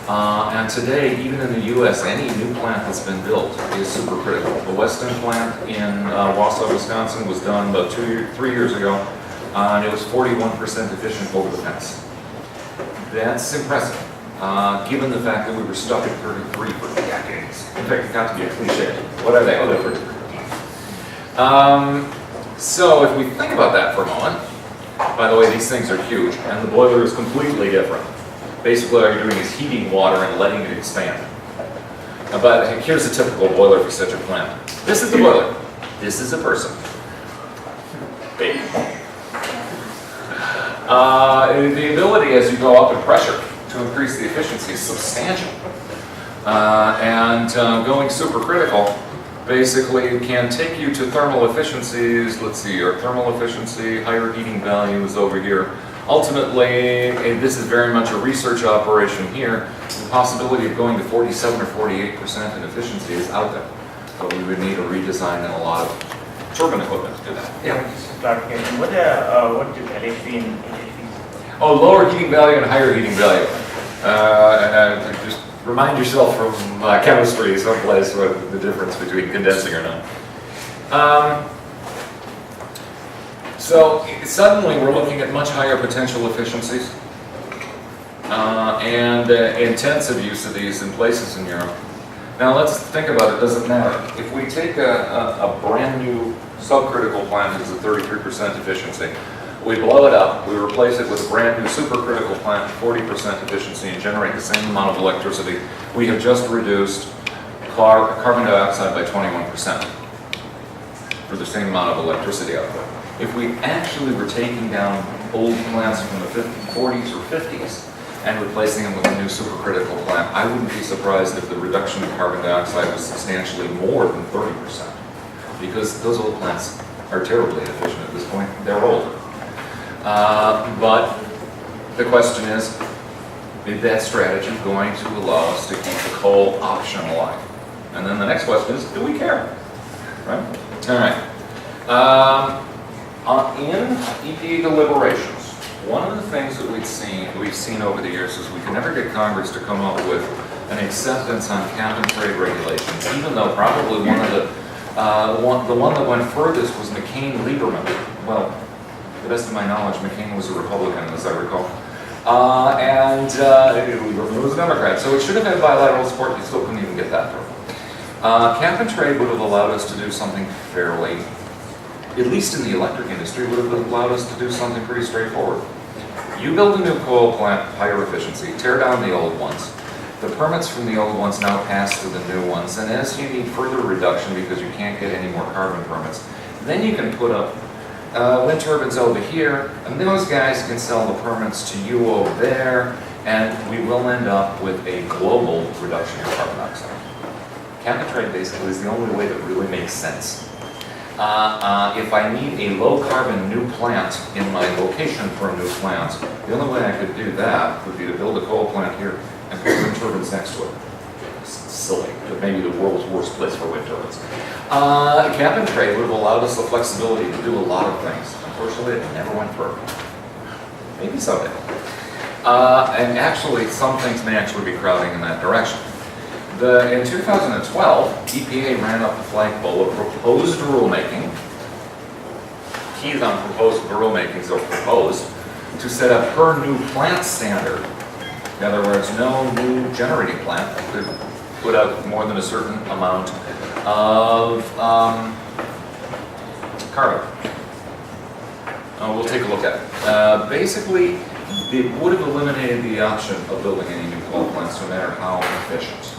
And today, even in the US, any new plant that's been built is supercritical. The Weston plant in Wausau, Wisconsin was done about 3 years ago, and it was 41% efficient over the fence. That's impressive, given the fact that we were stuck at 33 for decades. In fact, it got to be a cliche. What are they? Oh, they're 33. So if we think about that for a moment, by the way, these things are huge, and the boiler is completely different. Basically, all you're doing is heating water and letting it expand. But here's a typical boiler for such a plant. This is the boiler. This is a person. Big. The ability as you go up in pressure to increase the efficiency is substantial. Going supercritical basically can take you to thermal efficiencies. Let's see, our thermal efficiency, higher heating values over here. Ultimately, this is very much a research operation here. The possibility of going to 47 or 48% in efficiency is out there. But we would need a redesign and a lot of turbine equipment to do that. Yeah. Clarification. What do LHV and HHV? Oh, lower heating value and higher heating value. Just remind yourself from chemistry someplace what the difference between condensing or not. So suddenly we're looking at much higher potential efficiencies and intensive use of these in places in Europe. Now let's think about it, does it matter? If we take a brand new subcritical plant that is a 33% efficiency, we blow it up, we replace it with a brand new supercritical plant at 40% efficiency and generate the same amount of electricity, we have just reduced carbon dioxide by 21% for the same amount of electricity output. If we actually were taking down old plants from the 40s or 50s and replacing them with a new supercritical plant, I wouldn't be surprised if the reduction in carbon dioxide was substantially more than 30%, because those old plants are terribly inefficient at this point. They're older. But the question is that strategy going to allow us to keep the coal option alive? And then the next question is, do we care? Right? All right. In EPA deliberations, one of the things that we've seen over the years is we can never get Congress to come up with an acceptance on cap and trade regulations, even though probably one of the one that went furthest was McCain-Lieberman. Well, to the best of my knowledge, McCain was a Republican, as I recall. Lieberman was a Democrat, so it should have had bilateral support. You still couldn't even get that through. Cap and trade would have allowed us to do something fairly, at least in the electric industry, would have allowed us to do something pretty straightforward. You build a new coal plant, higher efficiency, tear down the old ones. The permits from the old ones now pass to the new ones, and as you need further reduction because you can't get any more carbon permits, then you can put up wind turbines over here, and those guys can sell the permits to you over there, and we will end up with a global reduction in carbon dioxide. Cap and trade basically is the only way that really makes sense. If I need a low-carbon new plant in my location for a new plant, the only way I could do that would be to build a coal plant here and put wind turbines next to it. It's silly, but maybe the world's worst place for wind turbines. Cap and trade would have allowed us the flexibility to do a lot of things. Unfortunately, it never went through. Maybe someday. And actually, some things may actually be crowding in that direction. In 2012, EPA ran up the flagpole of proposed rulemaking. Keys on proposed rulemaking, so proposed, to set up per new plant standard. In other words, no new generating plant could put out more than a certain amount of carbon. We'll take a look at it. Basically, it would have eliminated the option of building any new coal plants, no matter how efficient.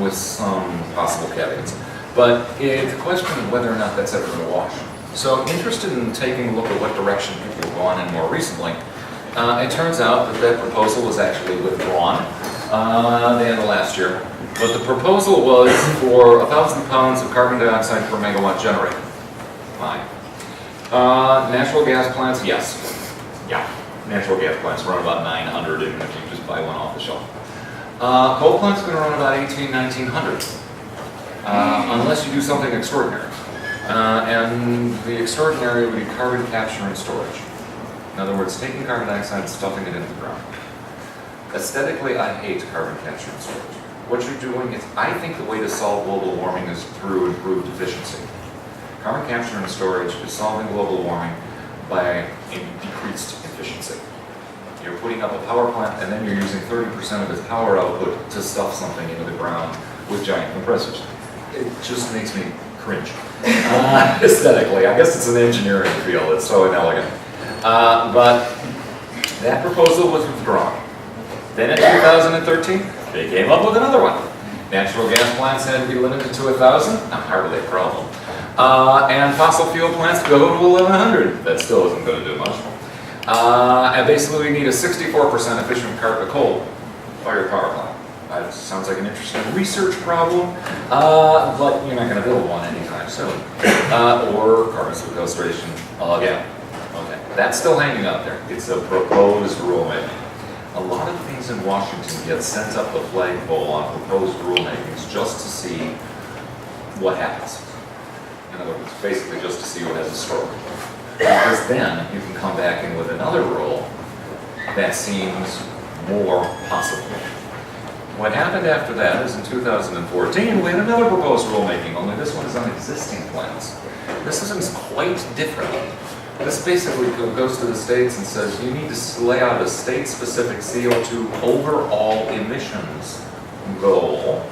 With some possible caveats. But it's a question of whether or not that's ever going to wash. So interested in taking a look at what direction people have gone in more recently, it turns out that that proposal was actually withdrawn at the end of last year. But the proposal was for 1,000 pounds of carbon dioxide per megawatt generated. Fine. Natural gas plants, yes. Yeah, natural gas plants run about 900 even if you just buy one off the shelf. Coal plant's gonna run about 1900, unless you do something extraordinary. And the extraordinary would be carbon capture and storage. In other words, taking carbon dioxide and stuffing it into the ground. Aesthetically, I hate carbon capture and storage. What you're doing is, I think the way to solve global warming is through improved efficiency. Carbon capture and storage is solving global warming by decreased efficiency. You're putting up a power plant and then you're using 30% of its power output to stuff something into the ground with giant compressors. It just makes me cringe. Aesthetically, I guess it's an engineering field, it's so inelegant. But that proposal was withdrawn. Then in 2013, they came up with another one. Natural gas plants had to be limited to 1,000, not hardly a problem. And fossil fuel plants go to 1,100. That still isn't going to do much. And basically we need a 64% efficient coal-fired power plant. That sounds like an interesting research problem, but you're not going to build one anytime soon. Or carbon sequestration again. Okay, that's still hanging out there. It's a proposed rulemaking. A lot of things in Washington get sent up the flagpole on proposed rulemakings just to see what happens. In other words, basically just to see who has a stroke. Because then you can come back in with another rule that seems more possible. What happened after that is in 2014, we had another proposed rulemaking, only this one is on existing plants. This is quite different. This basically goes to the states and says you need to lay out a state-specific CO2 overall emissions goal.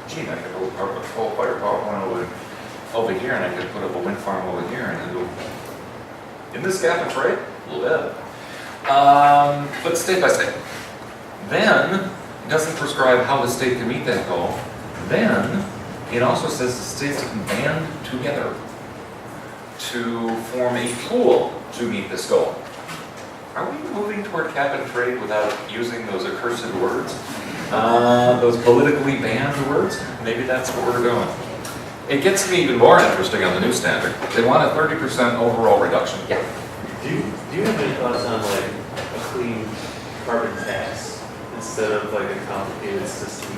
Gee, I could put a coal-fired power plant over here, and I could put up a wind farm over here, and it'll, in this gap and trade, a little bit. But state by state. Then, it doesn't prescribe how the state can meet that goal. Then, it also says the states can band together to form a pool to meet this goal. Are we moving toward cap and trade without using those accursed words? Those politically banned words? Maybe that's where we're going. It gets me even more interesting on the new standard. They want a 30% overall reduction. Yeah. Do you have any thoughts on like a clean carbon tax instead of like a complicated system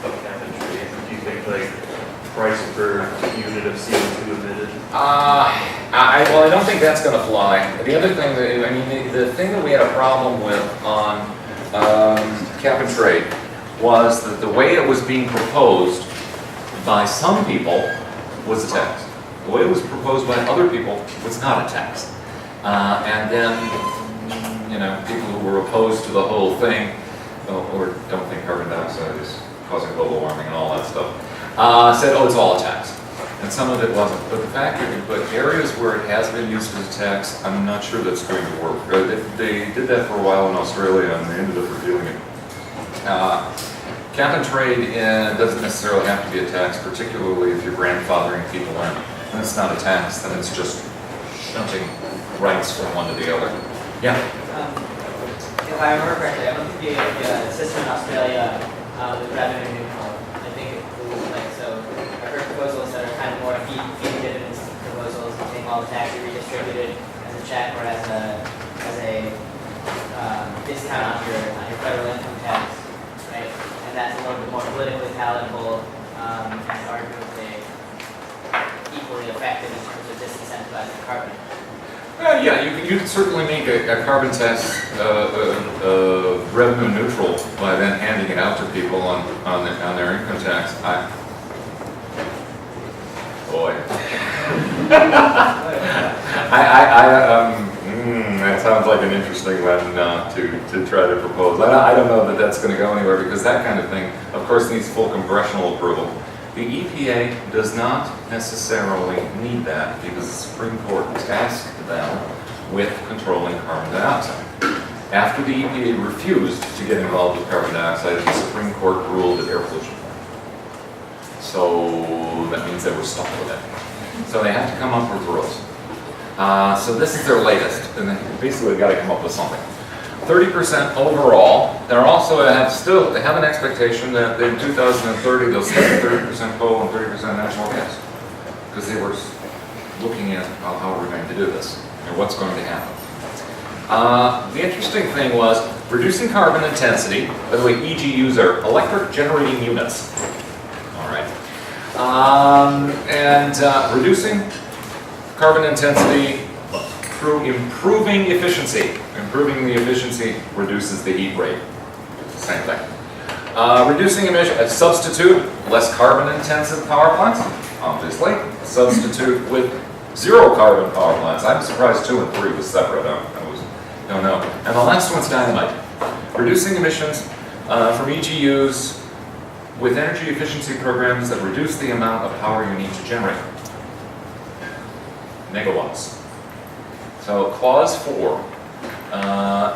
of cap and trade? Do you think like price per unit of CO2 emitted? Well, I don't think that's going to fly. The other thing that, I mean, the thing that we had a problem with on cap and trade was that the way it was being proposed by some people was a tax. The way it was proposed by other people was not a tax. And then, you know, people who were opposed to the whole thing, or don't think carbon dioxide is causing global warming and all that stuff, said, oh, it's all a tax. And some of it wasn't. But the fact that, but areas where it has been used as a tax, I'm not sure that's going to work. They did that for a while in Australia and they ended up repealing it. Cap and trade doesn't necessarily have to be a tax, particularly if you're grandfathering people in. When it's not a tax, then it's just shunting rights from one to the other. Yeah? If I remember correctly, I don't think the system in Australia was revenue neutral. I think it was like, so I've heard proposals that are kind of more fee dividends proposals, you take all the tax, you redistribute it as a check or as a discount on your federal income tax, right? And that's a little bit more politically palatable and arguably equally effective in terms of disincentivizing carbon. Yeah, you can certainly make a carbon tax revenue neutral by then handing it out to people on their income tax. Boy. That sounds like an interesting one to try to propose. I don't know that that's going to go anywhere because that kind of thing, of course, needs full congressional approval. The EPA does not necessarily need that because the Supreme Court tasked them with controlling carbon dioxide. After the EPA refused to get involved with carbon dioxide, the Supreme Court ruled it air pollution. So that means they were stuck with it. So they have to come up with rules. So this is their latest, and they basically got to come up with something. 30% overall. They have an expectation that in 2030 they'll stay at 30% coal and 30% natural gas, because they were looking at how we're going to do this and what's going to happen. The interesting thing was reducing carbon intensity, by the way, EGUs are electric generating units. All right. Reducing carbon intensity through improving efficiency. Improving the efficiency reduces the heat rate. Same thing. Reducing emissions, substitute less carbon intensive power plants, obviously. Substitute with zero carbon power plants. I'm surprised 2 and 3 was separate. Don't know. And the last one's dynamite. Reducing emissions from EGUs with energy efficiency programs that reduce the amount of power you need to generate. Megawatts. So clause 4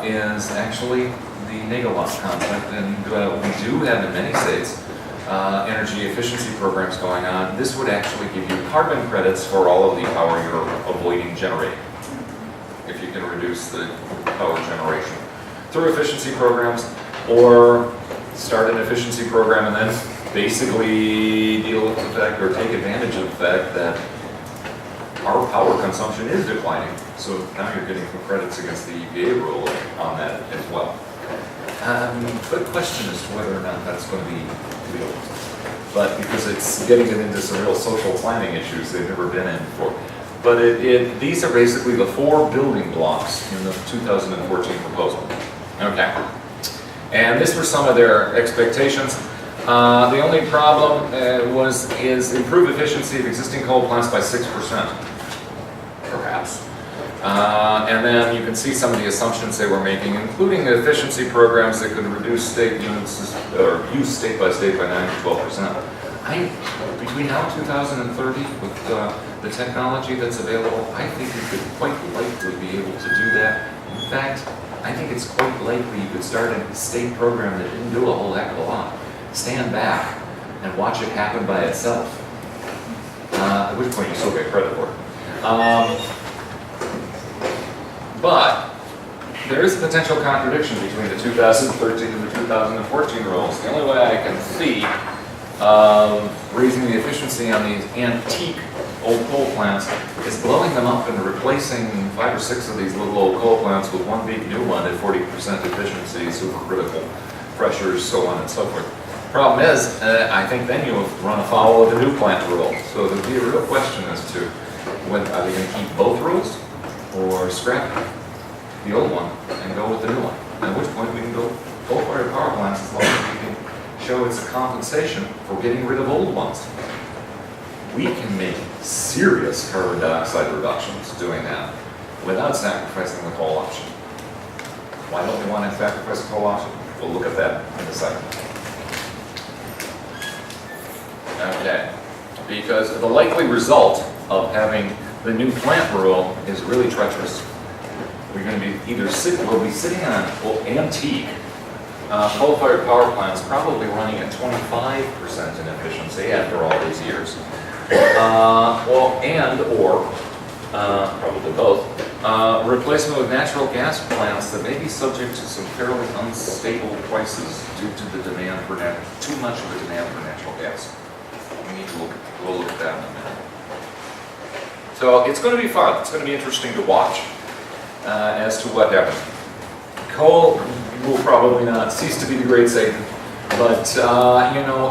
is actually the megawatt concept, and we do have in many states energy efficiency programs going on. This would actually give you carbon credits for all of the power you're avoiding generating, if you can reduce the power generation through efficiency programs, or start an efficiency program and then basically deal with the fact or take advantage of the fact that our power consumption is declining. So now you're getting some credits against the EPA rule on that as well. Good question as to whether or not that's going to be legal. But because it's getting it into some real social planning issues they've never been in before. But these are basically the 4 building blocks in the 2014 proposal. Okay. And this were some of their expectations. The only problem is improve efficiency of existing coal plants by 6%, perhaps. And then you can see some of the assumptions they were making, including the efficiency programs that could reduce state units, or use state by 9 to 12%. Between now and 2030, with the technology that's available, I think you could quite likely be able to do that. In fact, I think it's quite likely you could start a state program that didn't do a whole heck of a lot. Stand back and watch it happen by itself. At which point you still get credit for it. But there is a potential contradiction between the 2013 and the 2014 rules. The only way I can see raising the efficiency on these antique old coal plants is blowing them up and replacing 5 or 6 of these little old coal plants with one big new one at 40% efficiency, supercritical pressures, so on and so forth. Problem is, I think then you'll run afoul of the new plant rule. So there'll be a real question as to whether are they going to keep both rules or scrap the old one and go with the new one. At which point we can go coal-fired power plants as long as we can show it's a compensation for getting rid of old ones. We can make serious carbon dioxide reductions doing that without sacrificing the coal option. Why don't we want to sacrifice the coal option? We'll look at that in a second. Okay, because the likely result of having the new plant rule is really treacherous. We're going to be we'll be sitting on antique coal-fired power plants, probably running at 25% in efficiency after all these years. Probably both, replacement with natural gas plants that may be subject to some fairly unstable prices due to the demand for too much of a demand for natural gas. We'll look at that in a minute. So it's going to be fun. It's going to be interesting to watch as to what happens. Coal will probably not cease to be the great Satan, but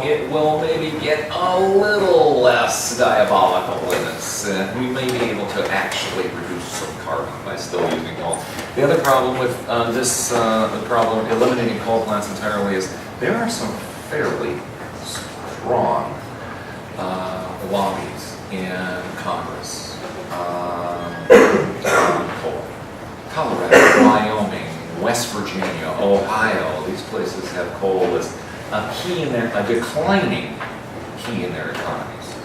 it will maybe get a little less diabolical in this. We may be able to actually reduce some carbon by still using coal. The other problem with the problem eliminating coal plants entirely is there are some fairly strong lobbies in Congress on coal. Colorado, Wyoming, West Virginia, Ohio, these places have coal as a declining key in their economies.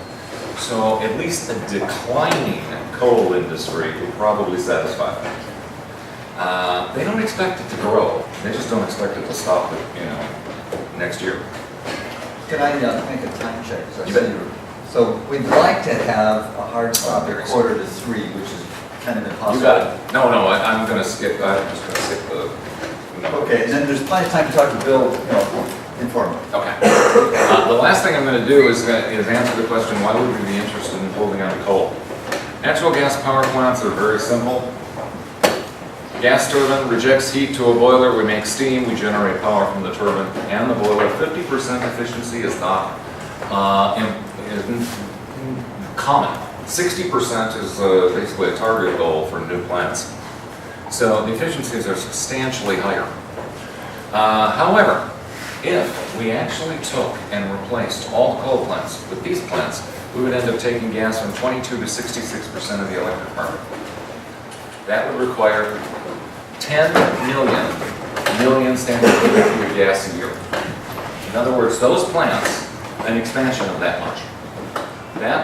So at least a declining coal industry will probably satisfy them. They don't expect it to grow. They just don't expect it to stop next year. Can I make a time check? So we'd like to have a hard stop at 2:45, which is kind of impossible. You got it. No, I'm going to skip. I'm just going to skip the. Okay, and then there's plenty of time to talk to Bill, informally. Okay. The last thing I'm going to do is answer the question: why would we be interested in holding on to coal? Natural gas power plants are very simple. Gas turbine rejects heat to a boiler, we make steam, we generate power from the turbine and the boiler. 50% efficiency is not common. 60% is basically a target goal for new plants. So the efficiencies are substantially higher. However, if we actually took and replaced all coal plants with these plants, we would end up taking gas from 22 to 66% of the electric market. That would require 10 million standard cubic feet of gas a year. In other words, those plants, an expansion of that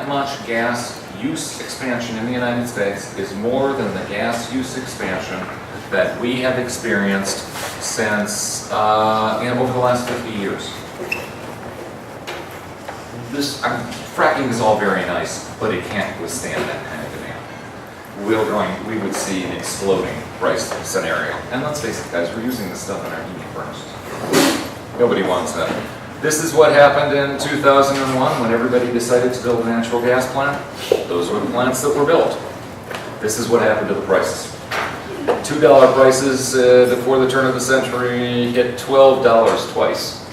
much gas use expansion in the United States is more than the gas use expansion that we have experienced since over the last 50 years. Fracking is all very nice, but it can't withstand that kind of demand. We would see an exploding price scenario. And let's face it, guys, we're using this stuff in our heating furnaces. Nobody wants that. This is what happened in 2001 when everybody decided to build a natural gas plant. Those were the plants that were built. This is what happened to the prices. $2 prices before the turn of the century hit $12 twice.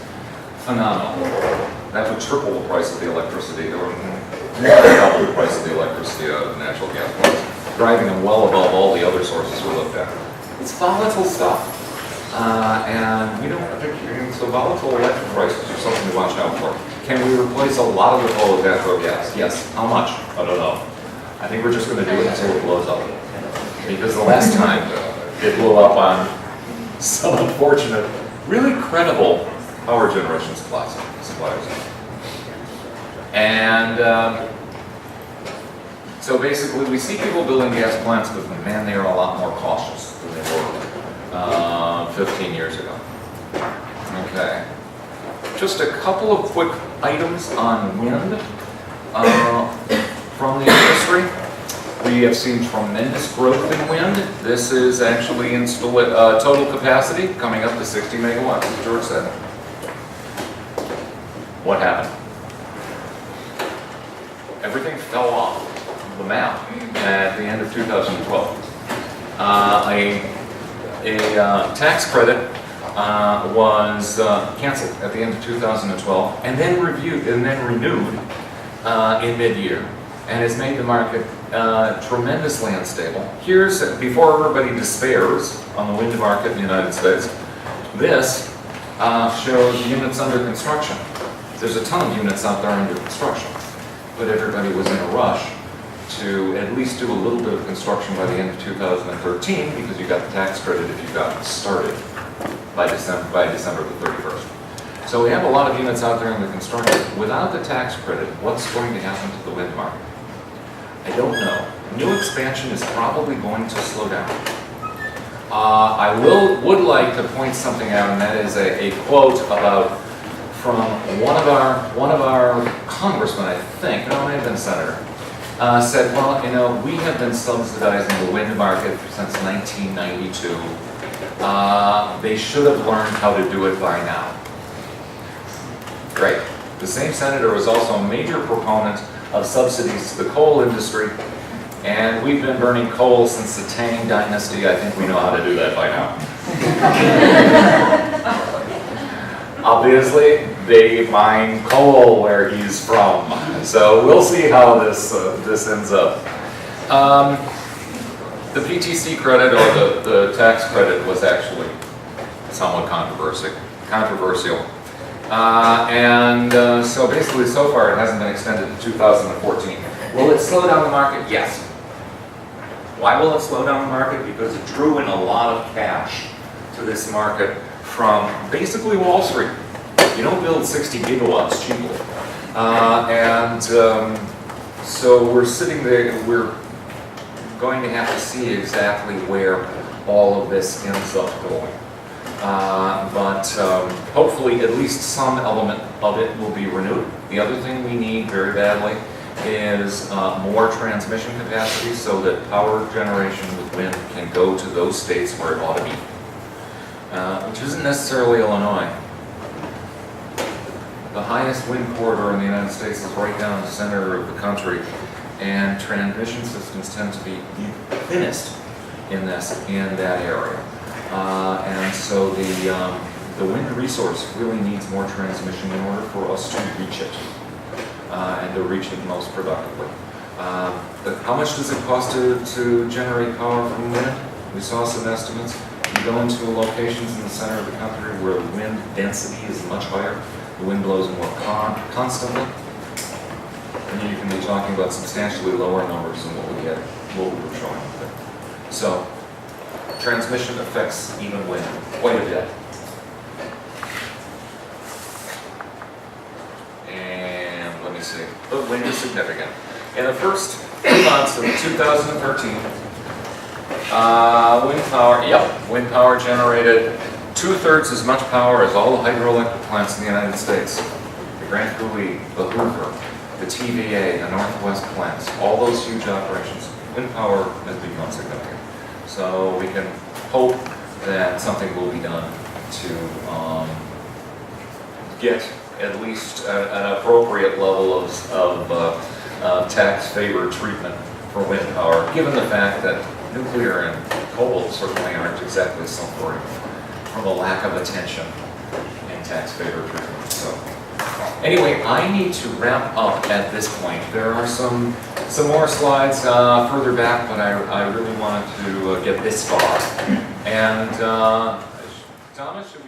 Phenomenal. That would triple the price of the electricity, or double the price of the electricity out of natural gas plants, driving them well above all the other sources we looked at. It's volatile stuff. And we don't particularly, so volatile electric prices are something to watch out for. Can we replace a lot of the coal with natural gas? Yes. How much? I don't know. I think we're just going to do it until it blows up. Because the last time it blew up on some unfortunate, really credible power generation suppliers. And so basically we see people building gas plants, but man, they are a lot more cautious than they were 15 years ago. Okay. Just a couple of quick items on wind from the industry. We have seen tremendous growth in wind. This is actually total capacity coming up to 60 megawatts, as George said. What happened? Everything fell off the map at the end of 2012. A tax credit was canceled at the end of 2012, and then renewed in mid-year, and has made the market tremendously unstable. Here's, before everybody despairs on the wind market in the United States, this shows units under construction. There's a ton of units out there under construction, but everybody was in a rush to at least do a little bit of construction by the end of 2013 because you got the tax credit if you got started by December the 31st. So we have a lot of units out there under construction. Without the tax credit, what's going to happen to the wind market? I don't know. New expansion is probably going to slow down. I would like to point something out, and that is a quote from one of our congressmen, I think, no, it may have been senator, said, well, we have been subsidizing the wind market since 1992. They should have learned how to do it by now. Great. The same senator was also a major proponent of subsidies to the coal industry, and we've been burning coal since the Tang Dynasty. I think we know how to do that by now. Obviously, they mine coal where he's from, so we'll see how this ends up. The PTC credit, or the tax credit, was actually somewhat controversial. So basically, so far, it hasn't been extended to 2014. Will it slow down the market? Yes. Why will it slow down the market? Because it drew in a lot of cash to this market from basically Wall Street. You don't build 60 gigawatts cheaply. So we're sitting there, we're going to have to see exactly where all of this ends up going. But hopefully at least some element of it will be renewed. The other thing we need very badly is more transmission capacity so that power generation with wind can go to those states where it ought to be, which isn't necessarily Illinois. The highest wind corridor in the United States is right down the center of the country, and transmission systems tend to be the thinnest in that area. And so the wind resource really needs more transmission in order for us to reach it, and to reach it most productively. How much does it cost to generate power from wind? We saw some estimates. You go into locations in the center of the country where wind density is much higher, the wind blows more constantly, and you can be talking about substantially lower numbers than what we were showing. So, transmission affects even wind quite a bit. And let me see, the wind is significant. In the first 3 months of 2013, wind power generated 2/3 as much power as all the hydroelectric plants in the United States. The Grand Coulee, the Hoover, the TVA, the Northwest plants, all those huge operations, wind power has become significant. So we can hope that something will be done to get at least an appropriate level of tax favor treatment for wind power, given the fact that nuclear and coal certainly aren't exactly suffering from a lack of attention in tax favor treatment. So anyway, I need to wrap up at this point. There are some more slides further back, but I really wanted to get this far. And Thomas, should